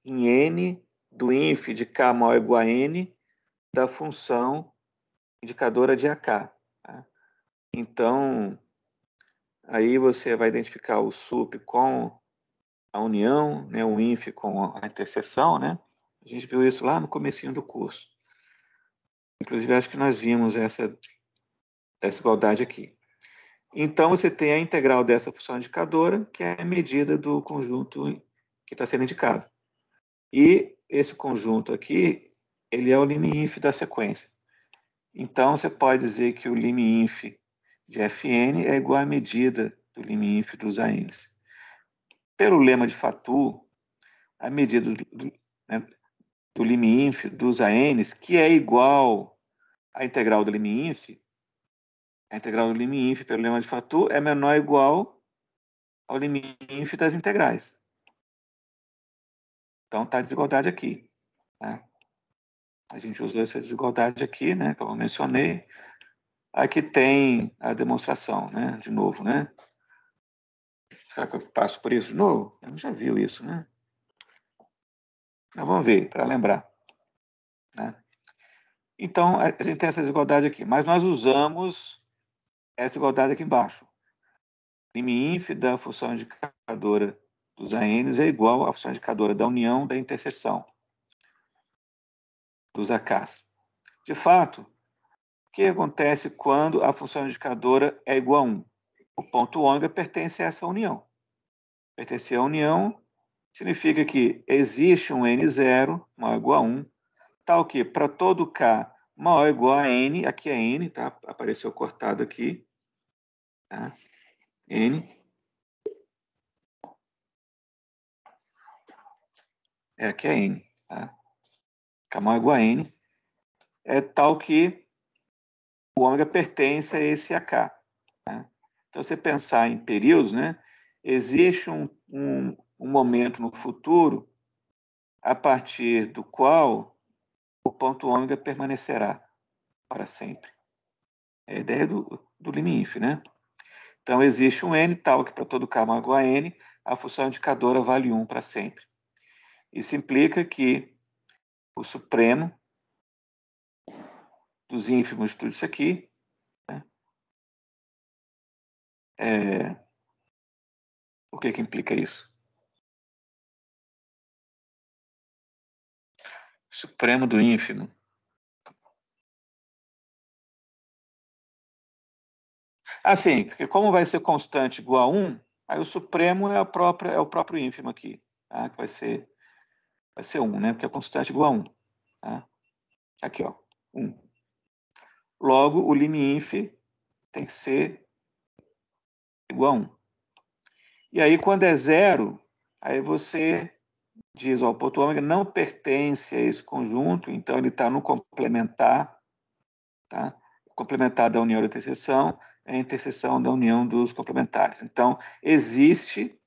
em n do inf de k maior ou igual a n da função indicadora de AK. Tá? Então, aí você vai identificar o sup com a união, né, o inf com a interseção, né? A gente viu isso lá no comecinho do curso. Inclusive, acho que nós vimos essa igualdade aqui. Então, você tem a integral dessa função indicadora, que é a medida do conjunto que está sendo indicado. E esse conjunto aqui, ele é o lim_inf da sequência. Então, você pode dizer que o lim_inf de Fn é igual à medida do lim_inf dos ANs. Pelo lema de Fatou, a medida do lim_inf dos ANs, que é igual à integral do lim_inf, a integral do lim_inf pelo lema de Fatou é menor ou igual ao lim_inf das integrais. Então, está a desigualdade aqui. Tá? A gente usou essa desigualdade aqui, né, que eu mencionei. Aqui tem a demonstração, né, de novo, né? Será que eu passo por isso de novo? Eu já viu isso, né? Mas vamos ver, para lembrar. Né? Então, a gente tem essa desigualdade aqui, mas nós usamos essa igualdade aqui embaixo. Lim_inf da função indicadora dos ANs é igual à função indicadora da união da interseção dos AKs. De fato, o que acontece quando a função indicadora é igual a 1? O ponto ômega pertence a essa união. Pertencer à união significa que existe um N0 maior ou igual a 1, tal que para todo K maior ou igual a N, aqui é N, tá? Apareceu cortado aqui, tá? N. Aqui é N, tá? K maior ou igual a N. É tal que o ômega pertence a esse AK. Tá? Então, você pensar em períodos, né? Existe um momento no futuro a partir do qual o ponto ômega permanecerá para sempre. É a ideia do limíf, né? Então, existe um n tal que para todo k maior ou igual a n, a função indicadora vale 1 para sempre. Isso implica que o supremo dos ínfimos de tudo isso aqui, né, o que implica isso? Supremo do ínfimo. Assim, porque como vai ser constante igual a 1, aí o supremo é o próprio ínfimo aqui, tá? Que vai ser 1, né? Porque é constante igual a 1. Tá? Aqui, ó, 1. Logo, o limínf tem que ser igual a 1. E aí, quando é 0, aí você diz, ó, o ponto ômega não pertence a esse conjunto, então ele está no complementar, tá? O complementar da união da interseção é a interseção da união dos complementares. Então, existe,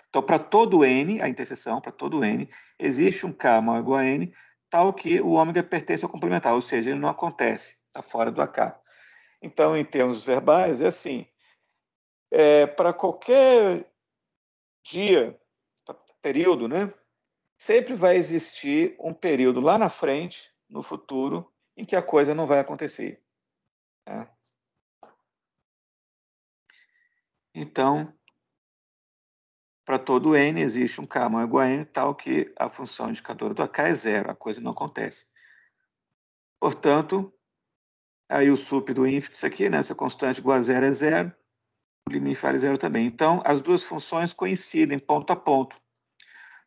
então para todo n, a interseção, para todo n, existe um k maior ou igual a n, tal que o ômega pertence ao complementar, ou seja, ele não acontece, está fora do AK. Então, em termos verbais, é assim, para qualquer dia, período, né, sempre vai existir um período lá na frente, no futuro, em que a coisa não vai acontecer. Tá? Então, para todo n existe um k maior ou igual a n, tal que a função indicadora do AK é 0, a coisa não acontece. Portanto, aí o sup do inf disso aqui, né, essa constante igual a 0 é 0, o limite vale 0 também. Então, as duas funções coincidem ponto a ponto.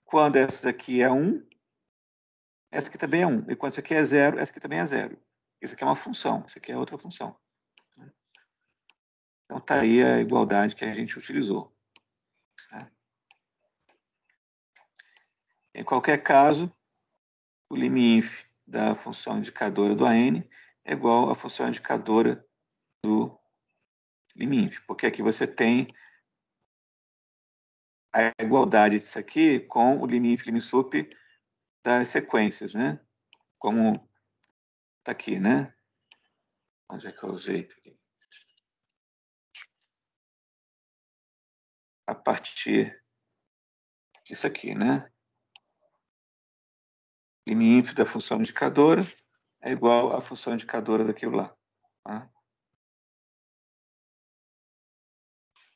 Quando essa daqui é 1, essa aqui também é 1. E quando essa aqui é 0, essa aqui também é 0. Isso aqui é uma função, isso aqui é outra função. Então, está aí a igualdade que a gente utilizou. Em qualquer caso, o limínf da função indicadora do AN é igual à função indicadora do limínf, porque aqui você tem a igualdade disso aqui com o limínf limsup das sequências, né? Como está aqui, né? Onde é que eu usei? A partir disso aqui, né? Limínf da função indicadora é igual à função indicadora daquilo lá. Tá?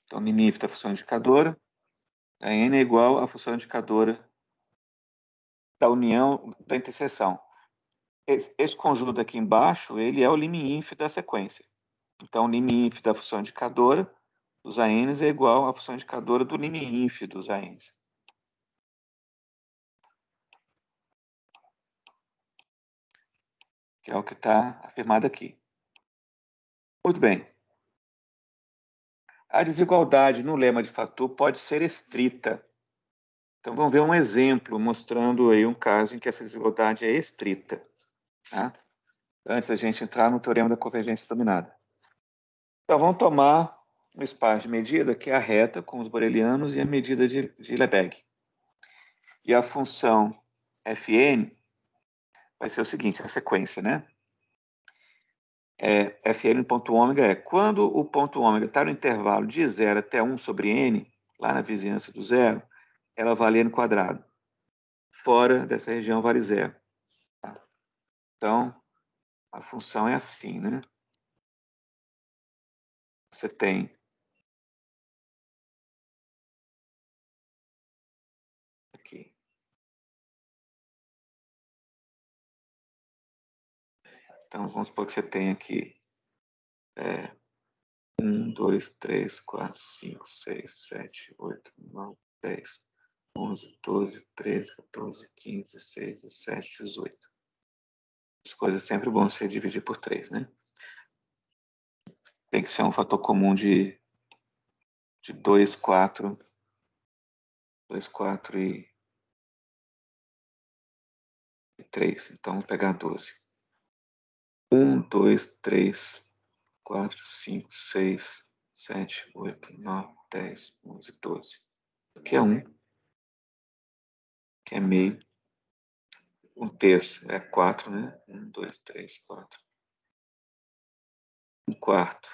Então, limínf da função indicadora, a n é igual à função indicadora da união da interseção. Esse conjunto aqui embaixo, ele é o limínf da sequência. Então, o limínf da função indicadora dos ANs é igual à função indicadora do limínf dos ANs. Que é o que está afirmado aqui. Muito bem. A desigualdade no lema de Fatou pode ser estrita. Então, vamos ver um exemplo mostrando aí um caso em que essa desigualdade é estrita. Tá? Antes da gente entrar no teorema da convergência dominada. Então, vamos tomar um espaço de medida que é a reta com os borelianos e a medida de Lebesgue. E a função Fn vai ser o seguinte, a sequência, né? Fn ponto ômega é quando o ponto ômega está no intervalo de 0 até 1 sobre n, lá na vizinhança do zero, ela vale n quadrado. Fora dessa região vale 0. Tá? Então, a função é assim, né? Você tem aqui. Então, vamos supor que você tem aqui 1, 2, 3, 4, 5, 6, 7, 8, 9, 10, 11, 12, 13, 14, 15, 16, 17, 18. As coisas sempre vão ser dividir por 3, né? Tem que ser um fator comum de 2, 4, 2, 4 e 3. Então, vou pegar 12. 1, 2, 3, 4, 5, 6, 7, 8, 9, 10, 11, 12. Aqui é 1, que é meio. 1 terço é 4, né? 1, 2, 3, 4. 1 quarto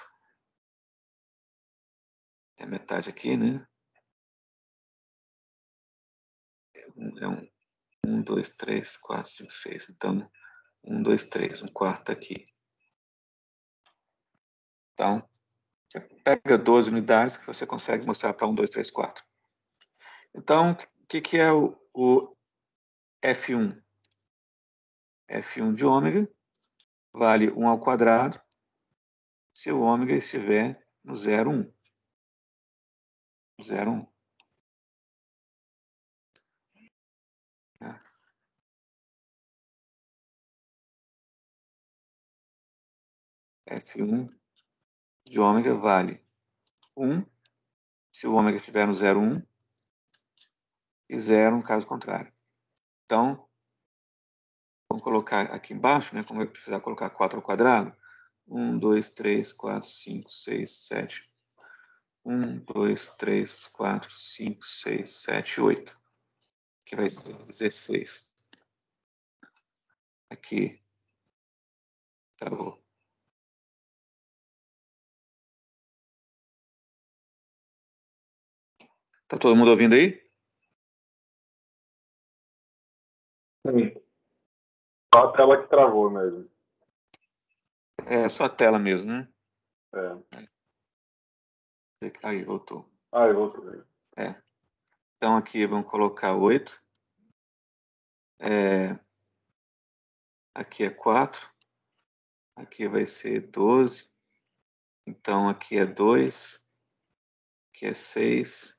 é a metade aqui, né? É 1, 2, 3, 4, 5, 6. Então, 1, 2, 3. 1 quarto aqui. Então, você pega 12 unidades que você consegue mostrar para 1, 2, 3, 4. Então, o que é o F1? F1 de ômega vale 1 ao quadrado se o ômega estiver no 0, 1. 0, 1. F1 de ômega vale 1 se o ômega estiver no 0, 1 e 0 no caso contrário. Então, vamos colocar aqui embaixo, né, como eu precisar colocar 4 ao quadrado. 1, 2, 3, 4, 5, 6, 7. 1, 2, 3, 4, 5, 6, 7, 8. Aqui vai ser 16. Aqui. Travou. Tá todo mundo ouvindo aí? Sim. Só a tela que travou mesmo. É só a tela mesmo, né? É. Aí, voltou. Ah, eu voltei. Então aqui vamos colocar 8. Aqui é 4. Aqui vai ser 12. Então aqui é 2. Aqui é 6.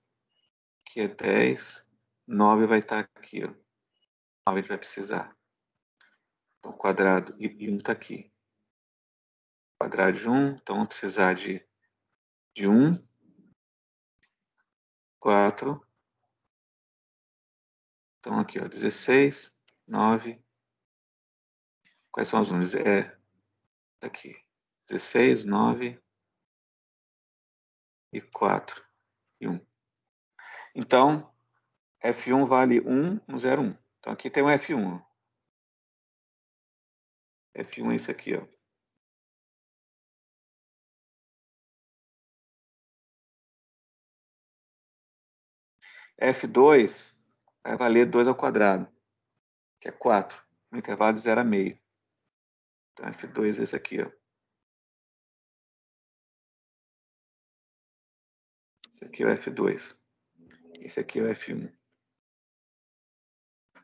Aqui é 10. 9 vai estar aqui, ó. 9 a gente vai precisar. Então quadrado e 1 está aqui. Quadrado de 1. Então vamos precisar de 1. 4. Então aqui, ó, 16, 9. Quais são os números? Aqui. 16, 9 e 4 e 1. Então, F1 vale 1 no 0, 1. Então aqui tem um F1. F1 é isso aqui, ó. F2 vai valer 2 ao quadrado, que é 4, no intervalo de 0 a meio. Então F2 é esse aqui, ó. Esse aqui é o F2. Esse aqui é o F1.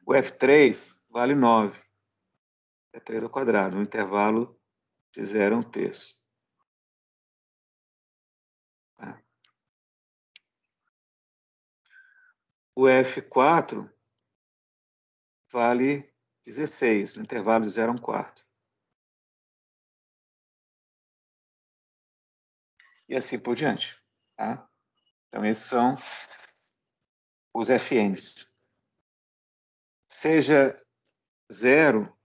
O F3 vale 9. É 3 ao quadrado, no intervalo de 0 a 1/3. Tá? O F4 vale 16, no intervalo de 0 a 1/4. E assim por diante. Tá? Então, esses são os FNs. Seja 0,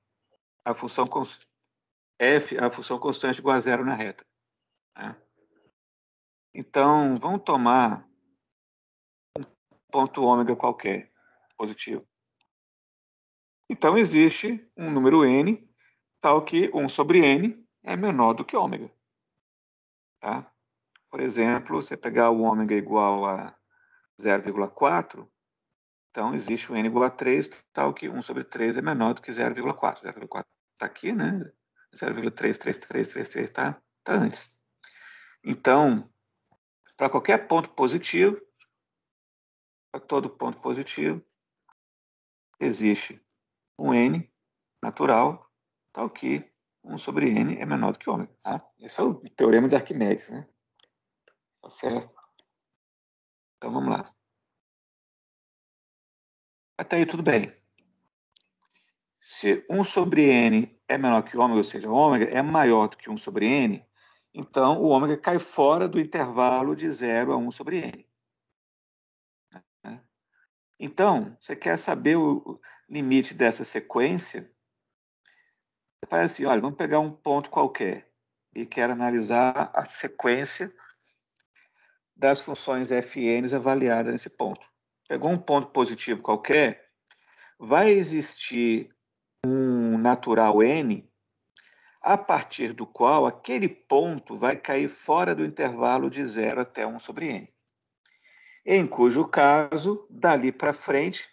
a função f, a função constante igual a 0 na reta. Tá? Então, vamos tomar um ponto ômega qualquer, positivo. Então, existe um número n, tal que 1 sobre n é menor do que ômega. Tá? Por exemplo, você pegar o ômega igual a 0,4, então existe o n igual a 3, tal que 1 sobre 3 é menor do que 0,4. 0,4 está aqui, né? 0,33333 está antes. Então, para qualquer ponto positivo, para todo ponto positivo, existe um n natural, tal que 1 sobre n é menor do que ômega. Tá? Esse é o teorema de Arquimedes, né? Tá certo? Então, vamos lá. Até aí tudo bem. Se 1 sobre n é menor que ômega, ou seja, ômega é maior do que 1 sobre n, então o ômega cai fora do intervalo de 0 a 1 sobre n. Então, você quer saber o limite dessa sequência? Você faz assim, olha, vamos pegar um ponto qualquer e quero analisar a sequência das funções fn avaliadas nesse ponto. Pegou um ponto positivo qualquer, vai existir um natural n a partir do qual aquele ponto vai cair fora do intervalo de 0 até 1 sobre n. Em cujo caso, dali para frente,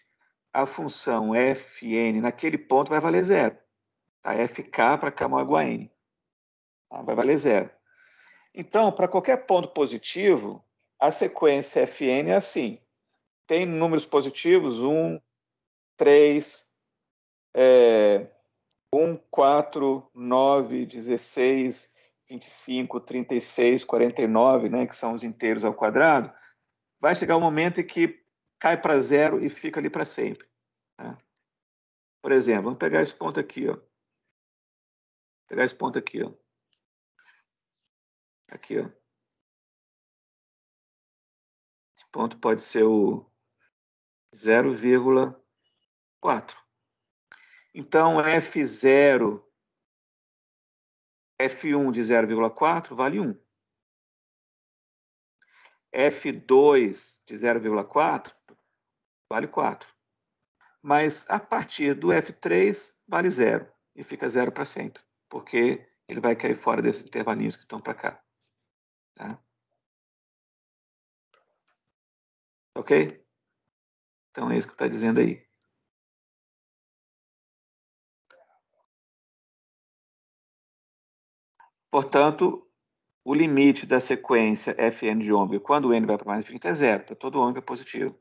a função fn naquele ponto vai valer 0. Tá? Fk para k maior ou igual a n. Tá? Vai valer 0. Então, para qualquer ponto positivo, a sequência fn é assim. Tem números positivos, 1, 3, 1, 4, 9, 16, 25, 36, 49, né, que são os inteiros ao quadrado. Vai chegar um momento em que cai para 0 e fica ali para sempre. Né? Por exemplo, vamos pegar esse ponto aqui. Ó. Pegar esse ponto aqui. Ó. Aqui. Ó. Esse ponto pode ser o 0,4. Então, F0, F1 de 0,4 vale 1. F2 de 0,4 vale 4. Mas a partir do F3 vale 0. E fica 0 para sempre. Porque ele vai cair fora desses intervalinhos que estão para cá. Tá? Ok? Então é isso que está dizendo aí. Portanto, o limite da sequência Fn de ômega, quando o n vai para mais infinito, é 0, para todo ômega positivo.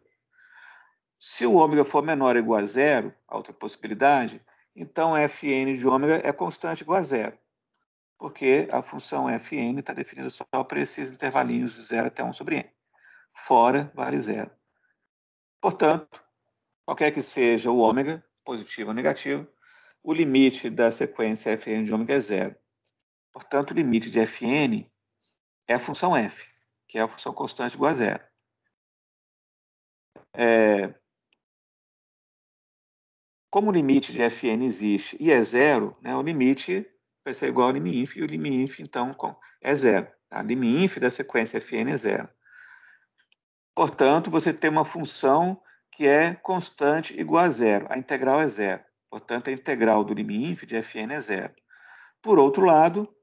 Se o ômega for menor ou igual a 0, a outra possibilidade, então Fn de ômega é constante igual a 0. Porque a função Fn está definida só para esses intervalinhos de 0 até 1 sobre n. Fora vale 0. Portanto, qualquer que seja o ômega, positivo ou negativo, o limite da sequência Fn de ômega é 0. Portanto, o limite de Fn é a função f, que é a função constante igual a 0. Como o limite de Fn existe e é 0, né, o limite vai ser igual ao lim_inf, e o lim_inf, então, é 0. A lim_inf da sequência Fn é 0. Portanto, você tem uma função que é constante igual a 0. A integral é 0. Portanto, a integral do lim_inf de Fn é 0. Por outro lado,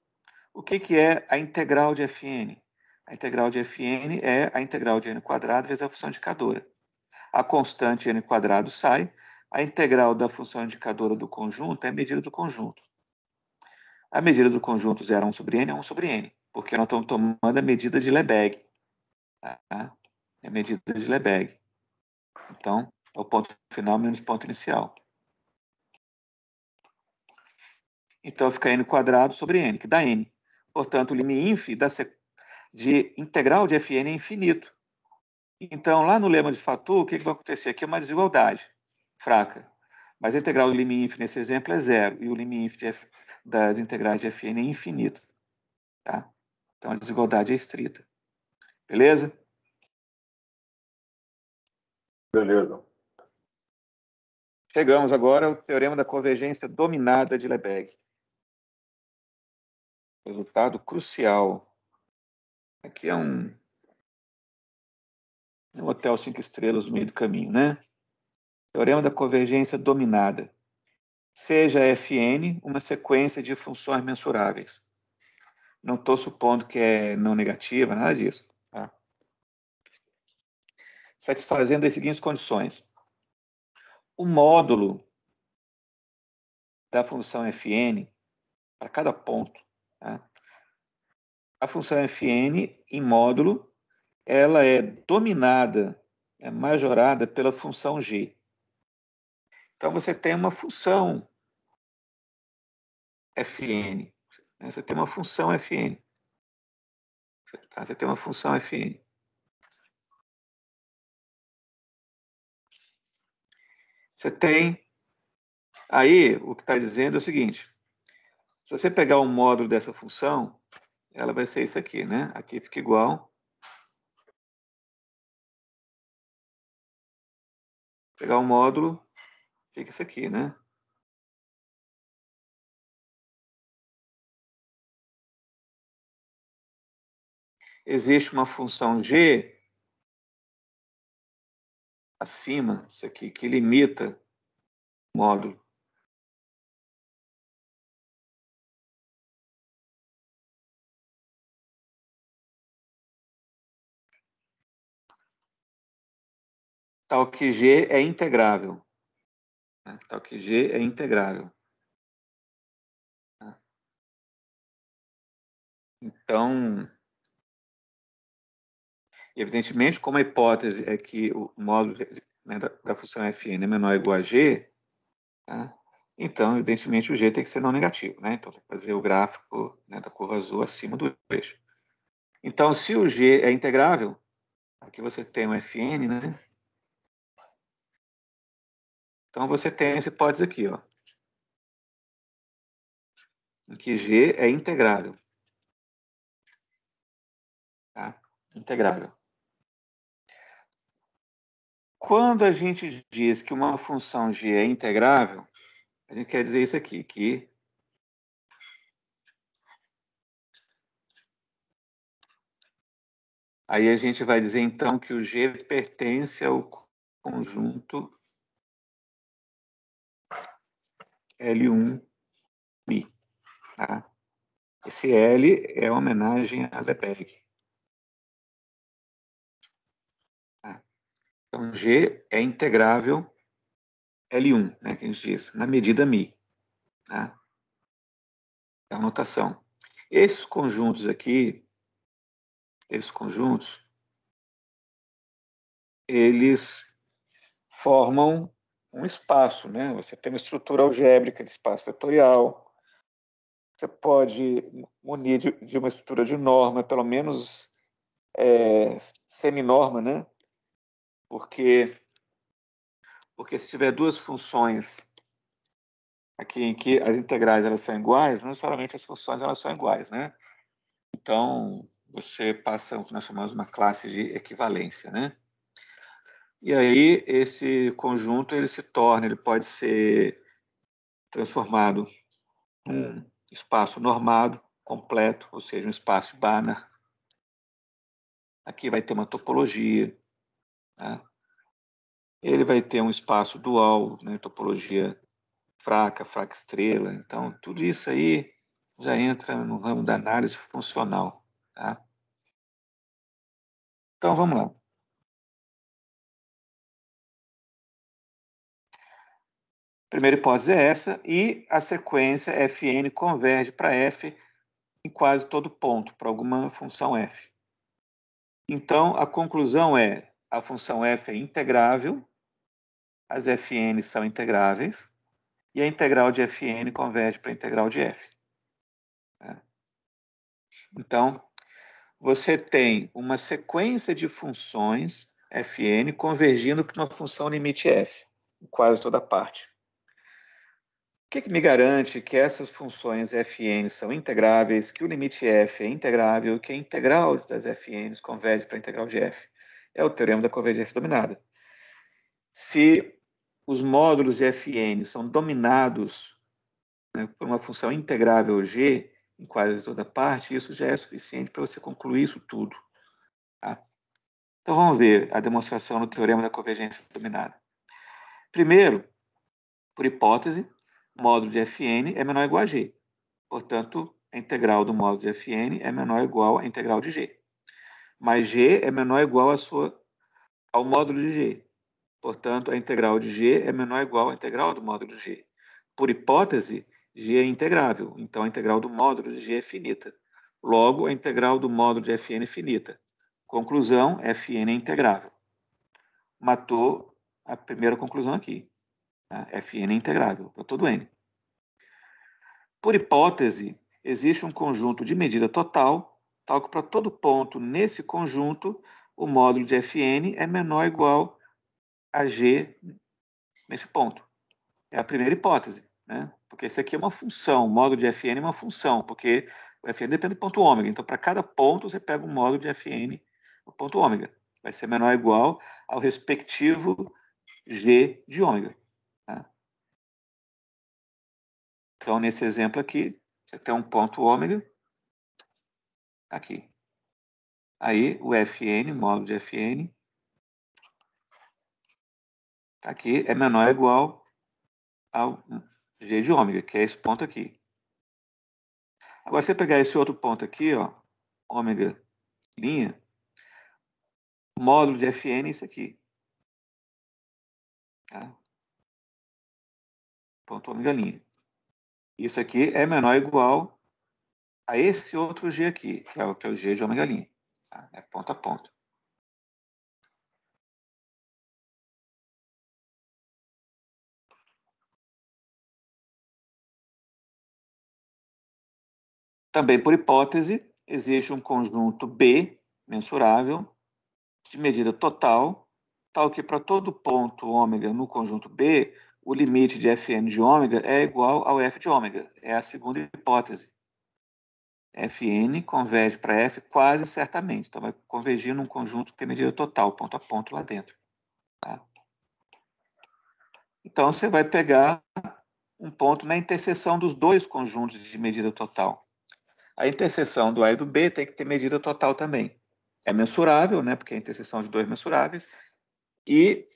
o que é a integral de Fn? A integral de Fn é a integral de n quadrado vezes a função indicadora. A constante n quadrado sai, a integral da função indicadora do conjunto é a medida do conjunto. A medida do conjunto 0 a 1 sobre n é 1 sobre n, porque nós estamos tomando a medida de Lebesgue. Tá? É a medida de Lebesgue. Então, é o ponto final menos ponto inicial. Então, fica n quadrado sobre n, que dá n. Portanto, o lim_inf de integral de Fn é infinito. Então, lá no lema de Fatou, o que vai acontecer? Aqui é uma desigualdade fraca. Mas a integral do lim_inf nesse exemplo é 0. E o lim_inf das integrais de Fn é infinito. Tá? Então, a desigualdade é estrita. Beleza? Beleza. Chegamos agora ao teorema da convergência dominada de Lebesgue. Resultado crucial. Aqui é um hotel 5 estrelas no meio do caminho, né? Teorema da convergência dominada. Seja Fn uma sequência de funções mensuráveis. Não estou supondo que é não negativa, nada disso. Tá? Satisfazendo as seguintes condições. O módulo da função Fn para cada ponto. Tá? A função Fn em módulo, ela é dominada, é majorada pela função g. Então, você tem uma função Fn. Né? Você tem uma função Fn. Tá? Você tem uma função Fn. Você tem... Aí, o que está dizendo é o seguinte. Se você pegar o módulo dessa função, ela vai ser isso aqui, né? Aqui fica igual. Pegar o módulo, fica isso aqui, né? Existe uma função g acima, isso aqui, que limita o módulo. tal que G é integrável. Né? Tal que G é integrável. Então, evidentemente, como a hipótese é que o módulo, né, da função fn é menor ou igual a G, tá? Então, evidentemente, o G tem que ser não negativo. Né? Então, tem que fazer o gráfico, né, da curva azul acima do eixo. Então, se o G é integrável, aqui você tem um fn, né? Então, você tem essa hipótese aqui, ó, em que G é integrável. Tá? Integrável. Quando a gente diz que uma função G é integrável, a gente quer dizer isso aqui, que aí a gente vai dizer, então, que o G pertence ao conjunto L1-Mi. Tá? Esse L é uma homenagem a Lebesgue. Tá? Então, G é integrável L1, né, que a gente diz, na medida Mi. Tá? É a notação. Esses conjuntos aqui, eles formam um espaço, né? Você tem uma estrutura algébrica de espaço vetorial. Você pode munir de uma estrutura de norma, pelo menos seminorma, né? Porque se tiver duas funções aqui em que as integrais elas são iguais, não necessariamente as funções elas são iguais, né? Então, você passa o que nós chamamos uma classe de equivalência, né? E aí, esse conjunto, ele pode ser transformado num espaço normado, completo, ou seja, um espaço Banach. Aqui vai ter uma topologia, tá? Ele vai ter um espaço dual, né? Topologia fraca estrela. Então, tudo isso aí já entra no ramo da análise funcional, tá? Então, vamos lá. Primeira hipótese é essa, e a sequência Fn converge para F em quase todo ponto, para alguma função F. Então, a conclusão é, a função F é integrável, as Fn são integráveis, e a integral de Fn converge para a integral de F. Então, você tem uma sequência de funções Fn convergindo para uma função limite F, em quase toda parte. O que me garante que essas funções Fn são integráveis, que o limite f é integrável, que a integral das Fn's converge para a integral de f? É o teorema da convergência dominada. Se os módulos de Fn são dominados, né, por uma função integrável g em quase toda parte, isso já é suficiente para você concluir isso tudo. Tá? Então vamos ver a demonstração no teorema da convergência dominada. Primeiro, por hipótese, o módulo de Fn é menor ou igual a g. Portanto, a integral do módulo de Fn é menor ou igual à integral de g. Mas g é menor ou igual ao módulo de g. Portanto, a integral de g é menor ou igual à integral do módulo de g. Por hipótese, g é integrável. Então, a integral do módulo de g é finita. Logo, a integral do módulo de Fn é finita. Conclusão, Fn é integrável. Matou a primeira conclusão aqui. Tá? Fn é integrável para todo n. Por hipótese, existe um conjunto de medida total, tal que para todo ponto nesse conjunto, o módulo de Fn é menor ou igual a g nesse ponto. É a primeira hipótese, né? Porque isso aqui é uma função, o módulo de Fn é uma função, porque o Fn depende do ponto ômega. Então, para cada ponto, você pega o módulo de Fn, o ponto ômega. Vai ser menor ou igual ao respectivo g de ômega. Tá? Então, nesse exemplo aqui, você tem um ponto ômega aqui. Aí, o Fn, módulo de Fn, aqui é menor ou igual ao g de ômega, que é esse ponto aqui. Agora, se você pegar esse outro ponto aqui, ó, ômega linha, o módulo de Fn é isso aqui. Tá? Ponto ômega'. Isso aqui é menor ou igual a esse outro G aqui, que é o G de ômega'. Tá? É ponto a ponto. Também, por hipótese, existe um conjunto B mensurável de medida total, tal que para todo ponto ômega no conjunto B, o limite de Fn de ômega é igual ao F de ômega. É a segunda hipótese. Fn converge para F quase certamente. Então, vai convergir num conjunto que tem medida total, ponto a ponto lá dentro. Tá? Então, você vai pegar um ponto na interseção dos dois conjuntos de medida total. A interseção do A e do B tem que ter medida total também. É mensurável, né, porque é a interseção de dois mensuráveis, e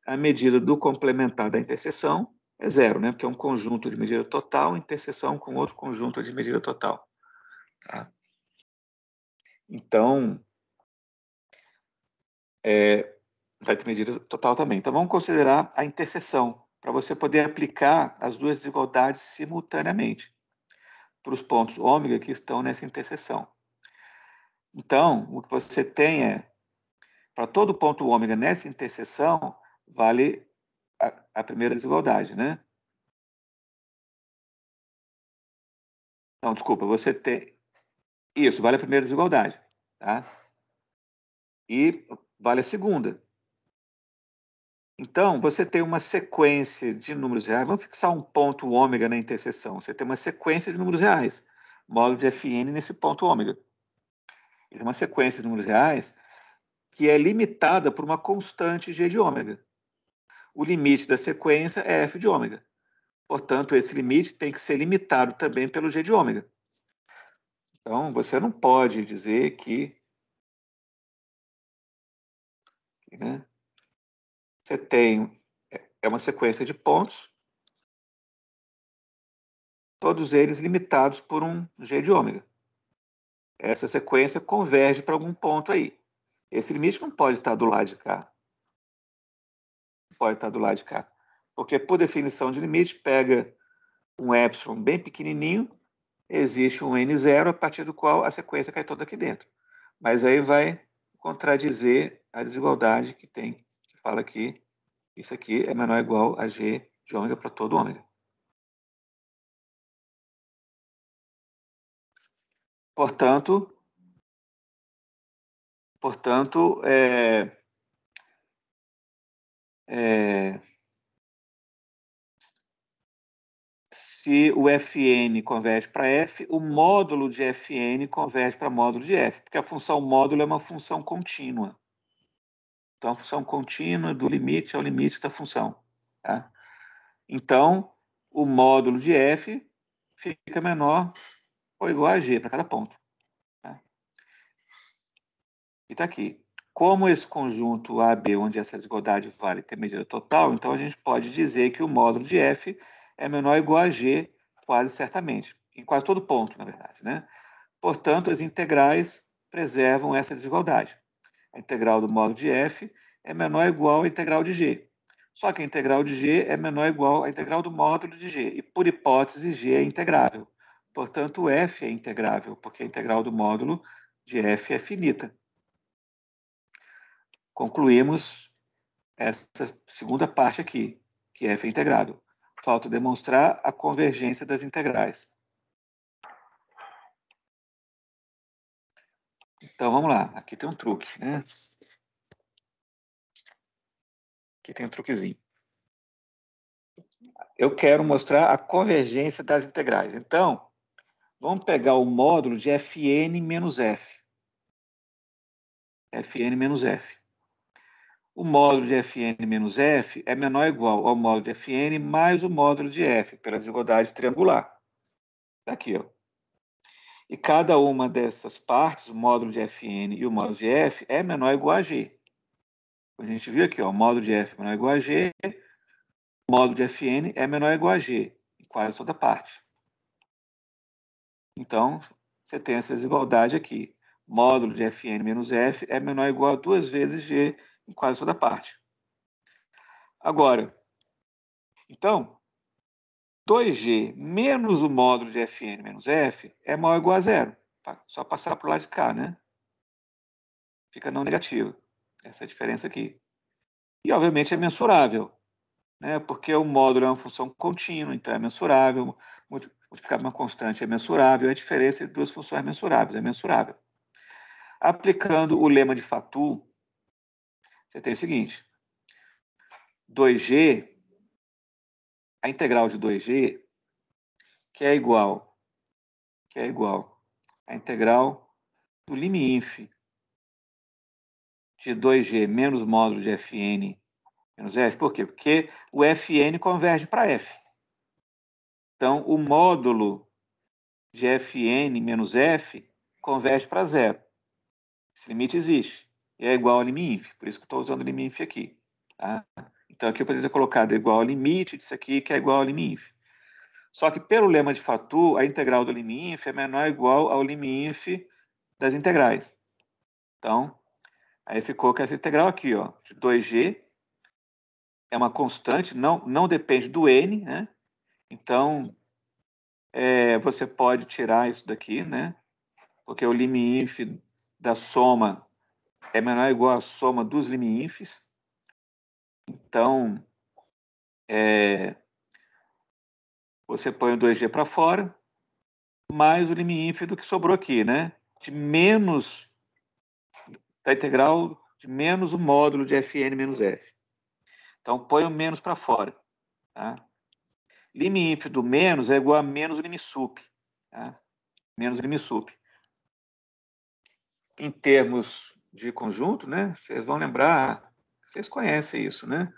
a medida do complementar da interseção é zero, né, porque é um conjunto de medida total, interseção com outro conjunto de medida total. Tá? Então, vai ter medida total também. Então, vamos considerar a interseção, para você poder aplicar as duas desigualdades simultaneamente para os pontos ômega que estão nessa interseção. Então, o que você tem é, para todo ponto ômega nessa interseção, vale a primeira desigualdade, né? Não, desculpa, você tem... Isso, vale a primeira desigualdade, tá? E vale a segunda. Então, você tem uma sequência de números reais. Vamos fixar um ponto ômega na interseção. Você tem uma sequência de números reais, módulo de Fn nesse ponto ômega. Ele é uma sequência de números reais que é limitada por uma constante g de ômega. O limite da sequência é f de ômega. Portanto, esse limite tem que ser limitado também pelo g de ômega. Então, você não pode dizer que, né, você tem uma sequência de pontos, todos eles limitados por um g de ômega. Essa sequência converge para algum ponto aí. Esse limite não pode estar do lado de cá. Não pode estar do lado de cá. Porque, por definição de limite, pega um epsilon bem pequenininho, existe um n0, a partir do qual a sequência cai toda aqui dentro. Mas aí vai contradizer a desigualdade que tem, que fala que isso aqui é menor ou igual a g de ômega para todo ômega. Portanto, se o Fn converge para f, o módulo de Fn converge para módulo de f, porque a função módulo é uma função contínua. Então, a função contínua do limite ao limite da função. Tá? Então, o módulo de f fica menor ou igual a g para cada ponto. Tá? E está aqui. Como esse conjunto AB, onde essa desigualdade vale ter medida total, então a gente pode dizer que o módulo de f é menor ou igual a g, quase certamente, em quase todo ponto, na verdade. Né? Portanto, as integrais preservam essa desigualdade. A integral do módulo de f é menor ou igual à integral de g. Só que a integral de g é menor ou igual à integral do módulo de g. E, por hipótese, g é integrável. Portanto, f é integrável, porque a integral do módulo de f é finita. Concluímos essa segunda parte aqui, que f é integrável. Falta demonstrar a convergência das integrais. Então, vamos lá. Aqui tem um truque, né? Aqui tem um truquezinho. Eu quero mostrar a convergência das integrais. Então, vamos pegar o módulo de Fn menos f. Fn menos f. O módulo de Fn menos f é menor ou igual ao módulo de Fn mais o módulo de f, pela desigualdade triangular. Está aqui, ó. E cada uma dessas partes, o módulo de Fn e o módulo de f, é menor ou igual a g. A gente viu aqui, ó, o módulo de f é menor ou igual a g, o módulo de Fn é menor ou igual a g, em quase toda parte. Então, você tem essa desigualdade aqui. Módulo de Fn menos f é menor ou igual a 2 vezes g em quase toda parte. Agora, então, 2G menos o módulo de Fn menos F é maior ou igual a zero. Tá? Só passar para o lado de cá, né? Fica não negativo. Essa é a diferença aqui. E, obviamente, é mensurável, né? Porque o módulo é uma função contínua, então é mensurável. Multiplicado por uma constante é mensurável. A diferença entre duas funções mensuráveis é mensurável. Aplicando o lema de Fatou, você tem o seguinte: 2G, a integral de 2G, que é igual à integral do lim_inf de 2G menos o módulo de Fn menos F. Por quê? Porque o Fn converge para F. Então, o módulo de Fn menos F converge para zero. Esse limite existe. E é igual ao lim_inf. Por isso que eu estou usando o lim_inf aqui. Tá? Então, aqui eu poderia ter colocado igual ao limite disso aqui, que é igual ao lim_inf. Só que, pelo lema de Fatou, a integral do lim_inf é menor ou igual ao lim_inf das integrais. Então, aí ficou com essa integral aqui, ó, de 2G. É uma constante, não depende do n, né? Então, você pode tirar isso daqui, né? Porque o lim_inf da soma é menor ou igual à soma dos lim_infs. Então, você põe o 2G para fora, mais o lim_inf do que sobrou aqui, né? De menos da integral de menos o módulo de Fn menos F. Então, põe o menos para fora. Tá? Lim_inf do menos é igual a menos o lim_sup. Tá? Menos o lim_sup. Em termos de conjunto, né? Vocês vão lembrar, vocês conhecem isso, né?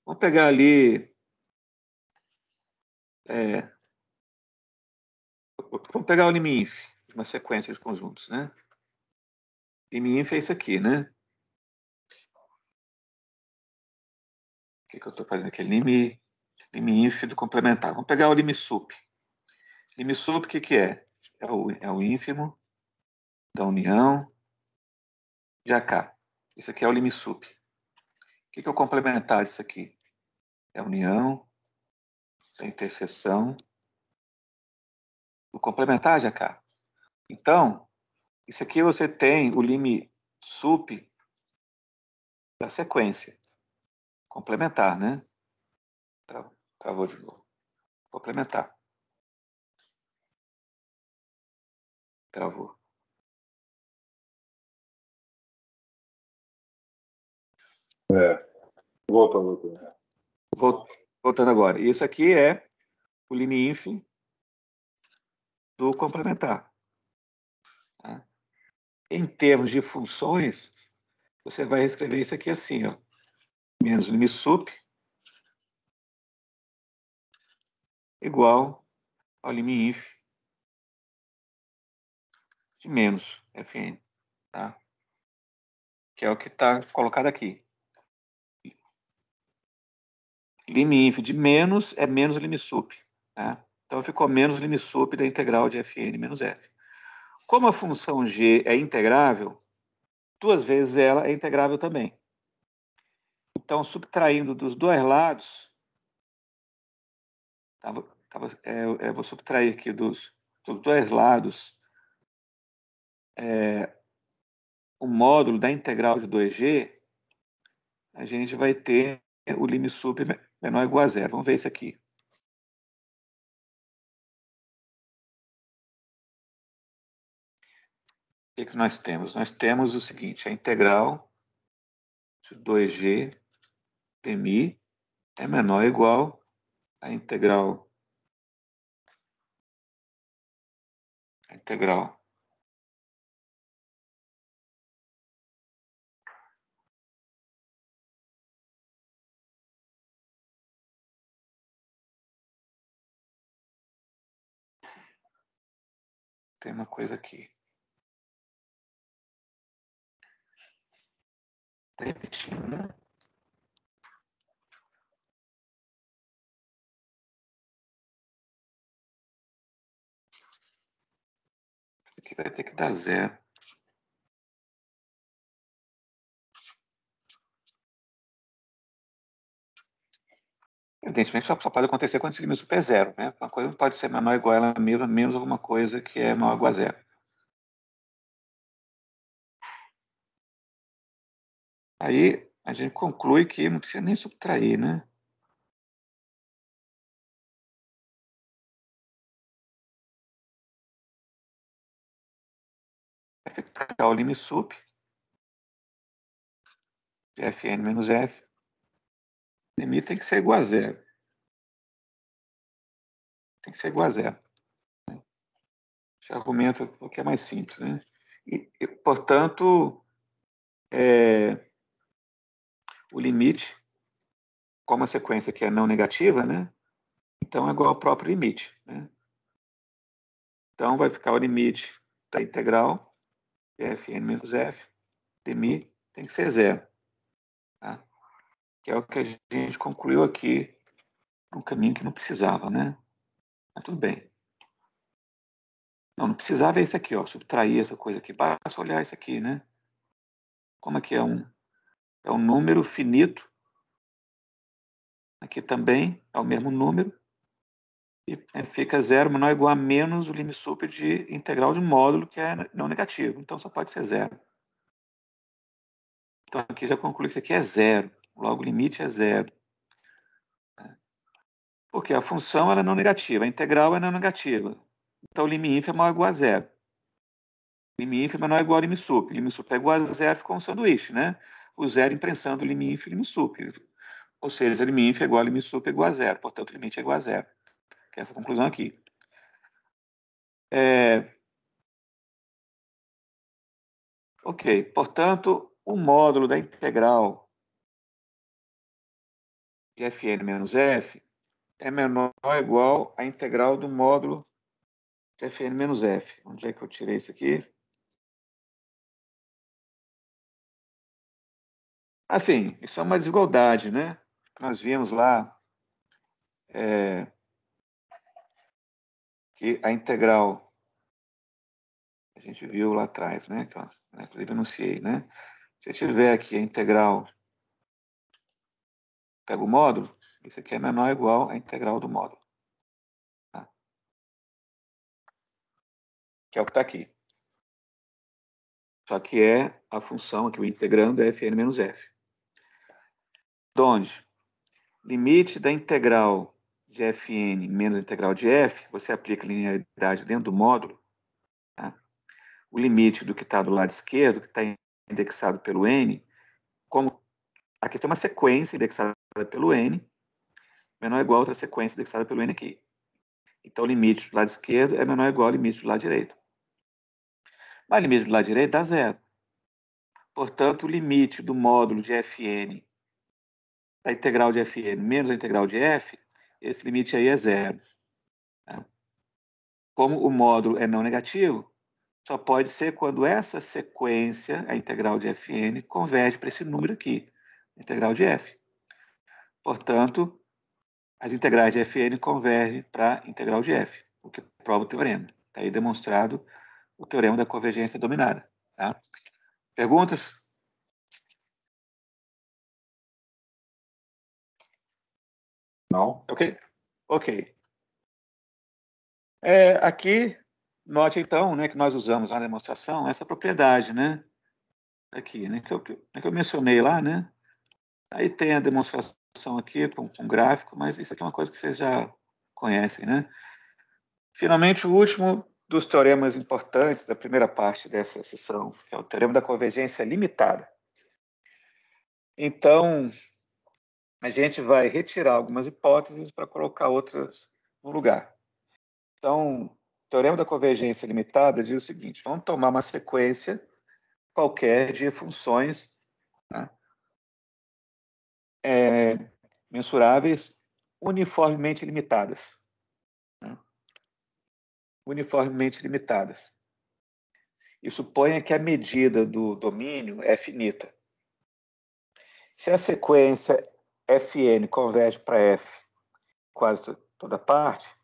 Vamos pegar ali. Vamos pegar o lim_inf, uma sequência de conjuntos, né? Lim_inf é isso aqui, né? O que eu estou fazendo aqui? Lim_inf do complementar. Vamos pegar o lim_sup. Lim_sup, o que é? É o ínfimo da união de AK. Isso aqui é o lim_sup. O que é o complementar disso aqui? É a união da interseção do complementar de AK. Então, isso aqui você tem o lim_sup da sequência. Complementar, né? Travou de novo. Complementar. Travou. Voltando. Voltando agora. Isso aqui é o lim_inf do complementar. Tá? Em termos de funções, você vai escrever isso aqui assim, ó. Menos lim_sup igual ao lim_inf de menos Fn. Tá? Que é o que está colocado aqui. Lim_inf de menos é menos lim_sup. Tá? Então ficou menos lim_sup da integral de Fn menos F. Como a função g é integrável, duas vezes ela é integrável também. Então, subtraindo dos dois lados, eu vou subtrair aqui dos dois lados o módulo da integral de 2g, a gente vai ter o lim_sup menor ou igual a zero. Vamos ver isso aqui. O que nós temos? Nós temos o seguinte, a integral de 2g de mi é menor ou igual à integral tem uma coisa aqui. Está repetindo, né? Isso aqui vai ter que dar zero. Evidentemente, só pode acontecer quando esse limite super é zero, né? Uma coisa não pode ser menor ou igual a ela mesma, menos alguma coisa que é maior ou igual a zero. Aí a gente conclui que não precisa nem subtrair, né? Vai ficar o limite sup de Fn menos F. O limite tem que ser igual a zero. Tem que ser igual a zero. Esse argumento é o que é mais simples, né? Portanto, o limite, como a sequência aqui é não negativa, né? Então é igual ao próprio limite, né? Então vai ficar o limite da integral de Fn menos F de mi tem que ser zero, tá? Que é o que a gente concluiu aqui, um caminho que não precisava, né? Mas tudo bem. Não precisava é esse aqui, ó, subtrair essa coisa aqui. Basta olhar isso aqui, né? Como aqui é um número finito, aqui também é o mesmo número, e fica zero menor ou igual a menos o limite super de integral de módulo, que é não negativo. Então só pode ser zero. Então aqui já conclui que isso aqui é zero. Logo o limite é zero. Porque a função ela é não negativa, a integral é não negativa. Então o limite é maior ou igual a zero. Limite é menor ou igual ao limite sup. Limite sup é igual a zero, ficou um sanduíche, né? O zero imprensando o limite e o limite sup. Ou seja, limite é igual a limite sup é igual a zero. Portanto, o limite é igual a zero. Que é essa conclusão aqui. Ok, portanto, o módulo da integral de Fn menos F é menor ou igual à integral do módulo de Fn menos F. Onde é que eu tirei isso aqui? Assim, isso é uma desigualdade, né? Nós vimos lá que a integral, a gente viu lá atrás, né? Que eu, inclusive, anunciei, né? Se eu tiver aqui a integral, pega o módulo, isso aqui é menor ou igual à integral do módulo. Tá? Que é o que está aqui. Só que é a função aqui, o integrando é Fn menos F. De onde? Limite da integral de Fn menos a integral de F, você aplica a linearidade dentro do módulo. Tá? O limite do que está do lado esquerdo, que está indexado pelo N, como aqui tem uma sequência indexada pelo N, menor ou igual a outra sequência indexada pelo N aqui. Então, o limite do lado esquerdo é menor ou igual ao limite do lado direito. Mas o limite do lado direito dá zero. Portanto, o limite do módulo de Fn, da integral de Fn menos a integral de F, esse limite aí é zero. Tá? Como o módulo é não negativo, só pode ser quando essa sequência, a integral de Fn, converge para esse número aqui, a integral de F. Portanto, as integrais de Fn convergem para a integral de F, o que prova o teorema. Está aí demonstrado o teorema da convergência dominada. Tá? Perguntas? Não? Ok. Aqui, note então, né, que nós usamos na demonstração essa propriedade, né? Aqui, né, que eu mencionei lá, né? Aí tem a demonstração aqui com gráfico, mas isso aqui é uma coisa que vocês já conhecem, né? Finalmente, o último dos teoremas importantes da primeira parte dessa sessão, que é o teorema da convergência limitada. Então, a gente vai retirar algumas hipóteses para colocar outras no lugar. Então, o teorema da convergência limitada diz o seguinte: vamos tomar uma sequência qualquer de funções, né, mensuráveis uniformemente limitadas. Né, uniformemente limitadas. E suponha que a medida do domínio é finita. Se a sequência Fn converge para F quase toda parte,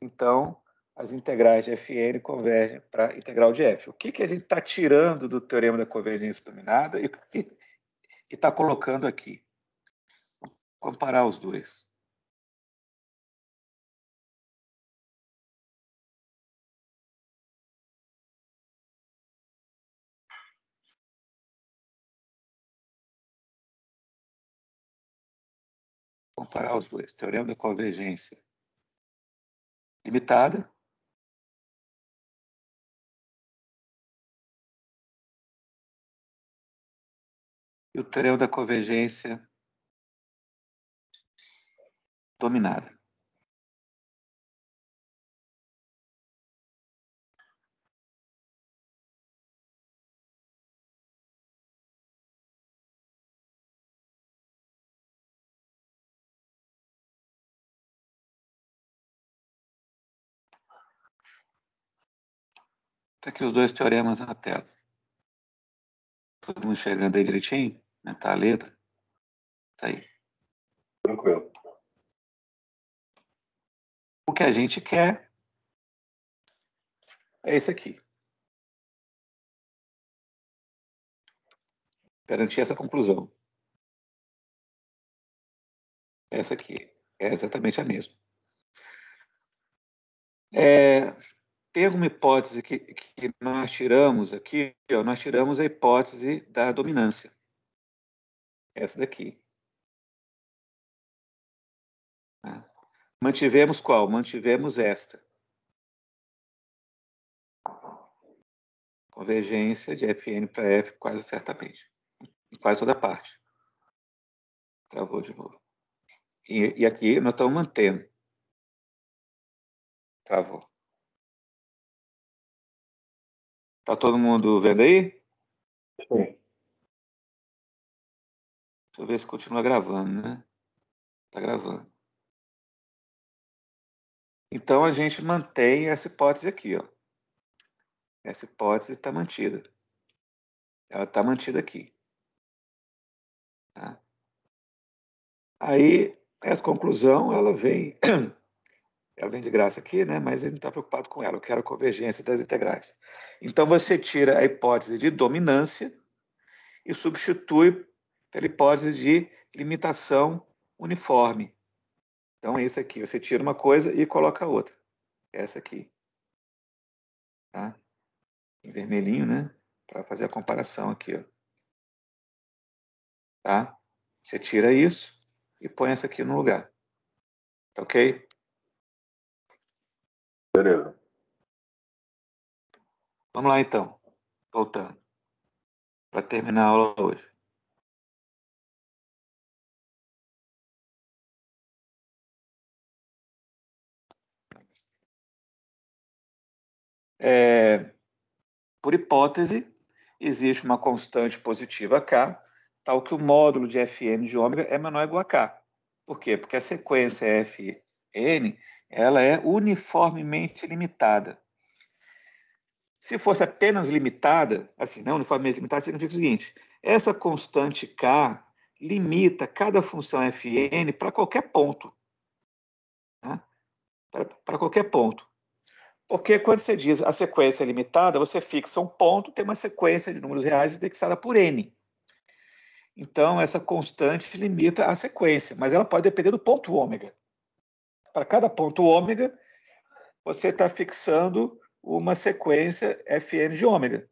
então as integrais de Fn convergem para a integral de F. O que a gente está tirando do teorema da convergência dominada e está colocando aqui? Vamos comparar os dois. comparar os dois. Teorema da convergência limitada. E o teorema da convergência dominada. Tá aqui os dois teoremas na tela. Todo mundo chegando aí direitinho? Aumentar a letra. Tá aí. Tranquilo. O que a gente quer é esse aqui. Garantir essa conclusão. Essa aqui. É exatamente a mesma. Tem alguma hipótese que nós tiramos aqui? Ó, nós tiramos a hipótese da dominância. Essa daqui. Tá? Mantivemos qual? Mantivemos esta. Convergência de Fn para F quase certamente. Em quase toda parte. Travou de novo. E aqui nós estamos mantendo. Travou. Tá todo mundo vendo aí? Sim. Deixa eu ver se continua gravando, né? Tá gravando. Então a gente mantém essa hipótese aqui, ó. Essa hipótese está mantida. Ela está mantida aqui. Tá? Aí, essa conclusão, ela vem de graça aqui, né? Mas ele não está preocupado com ela. Eu quero a convergência das integrais. Então, você tira a hipótese de dominância e substitui pela hipótese de limitação uniforme. Então, é isso aqui. Você tira uma coisa e coloca outra. Essa aqui. Tá? Em vermelhinho, né? Para fazer a comparação aqui, ó. Tá? Você tira isso e põe essa aqui no lugar. Tá ok? Beleza. Vamos lá, então. Voltando. Para terminar a aula hoje. Por hipótese, existe uma constante positiva K, tal que o módulo de Fn de ômega é menor ou igual a K. Por quê? Porque a sequência Fn ela é uniformemente limitada. Se fosse apenas limitada, assim, não uniformemente limitada, significa o seguinte: essa constante K limita cada função Fn para qualquer ponto. Tá? Para qualquer ponto. Porque quando você diz a sequência é limitada, você fixa um ponto, tem uma sequência de números reais indexada por n. Então, essa constante limita a sequência, mas ela pode depender do ponto ômega. Para cada ponto ômega, você está fixando uma sequência Fn de ômega,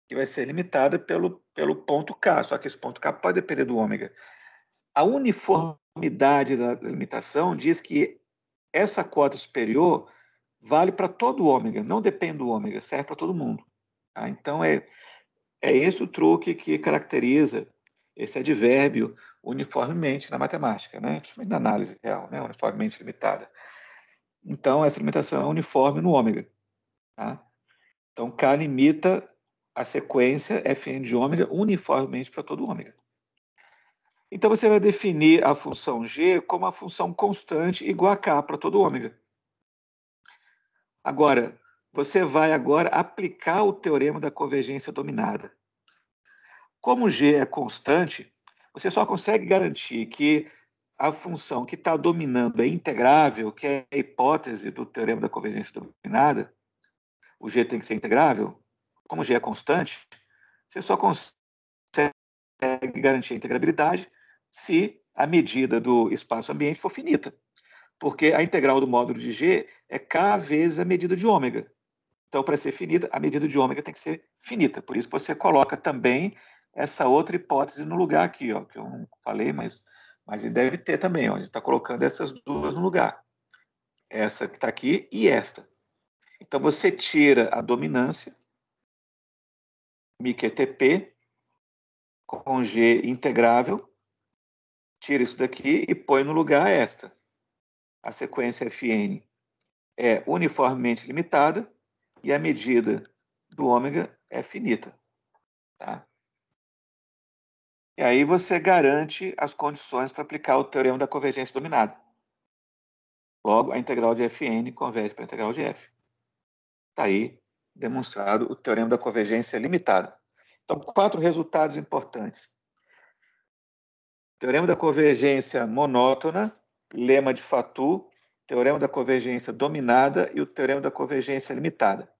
que vai ser limitada pelo ponto K, só que esse ponto K pode depender do ômega. A uniformidade da limitação diz que essa cota superior vale para todo o ômega, não depende do ômega, serve para todo mundo. Tá? Então, é esse o truque que caracteriza esse advérbio uniformemente na matemática, né? Principalmente na análise real, né? Uniformemente limitada. Então, essa limitação é uniforme no ômega. Tá? Então, K limita a sequência Fn de ômega uniformemente para todo o ômega. Então, você vai definir a função G como a função constante igual a K para todo o ômega. Agora, você vai agora aplicar o teorema da convergência dominada. Como G é constante, você só consegue garantir que a função que está dominando é integrável, que é a hipótese do teorema da convergência dominada. O G tem que ser integrável. Como G é constante, você só consegue garantir a integrabilidade se a medida do espaço ambiente for finita. Porque a integral do módulo de G é K vezes a medida de ômega. Então, para ser finita, a medida de ômega tem que ser finita. Por isso, você coloca também essa outra hipótese no lugar aqui, ó, que eu não falei, mas Mas ele deve ter também, ó, a gente está colocando essas duas no lugar. Essa que está aqui e esta. Então, você tira a dominância, MiQTP, com G integrável, tira isso daqui e põe no lugar esta. A sequência Fn é uniformemente limitada e a medida do ômega é finita. Tá? E aí você garante as condições para aplicar o teorema da convergência dominada. Logo, a integral de Fn converge para a integral de F. Está aí demonstrado o teorema da convergência limitada. Então, 4 resultados importantes. Teorema da convergência monótona, lema de Fatou, teorema da convergência dominada e o teorema da convergência limitada.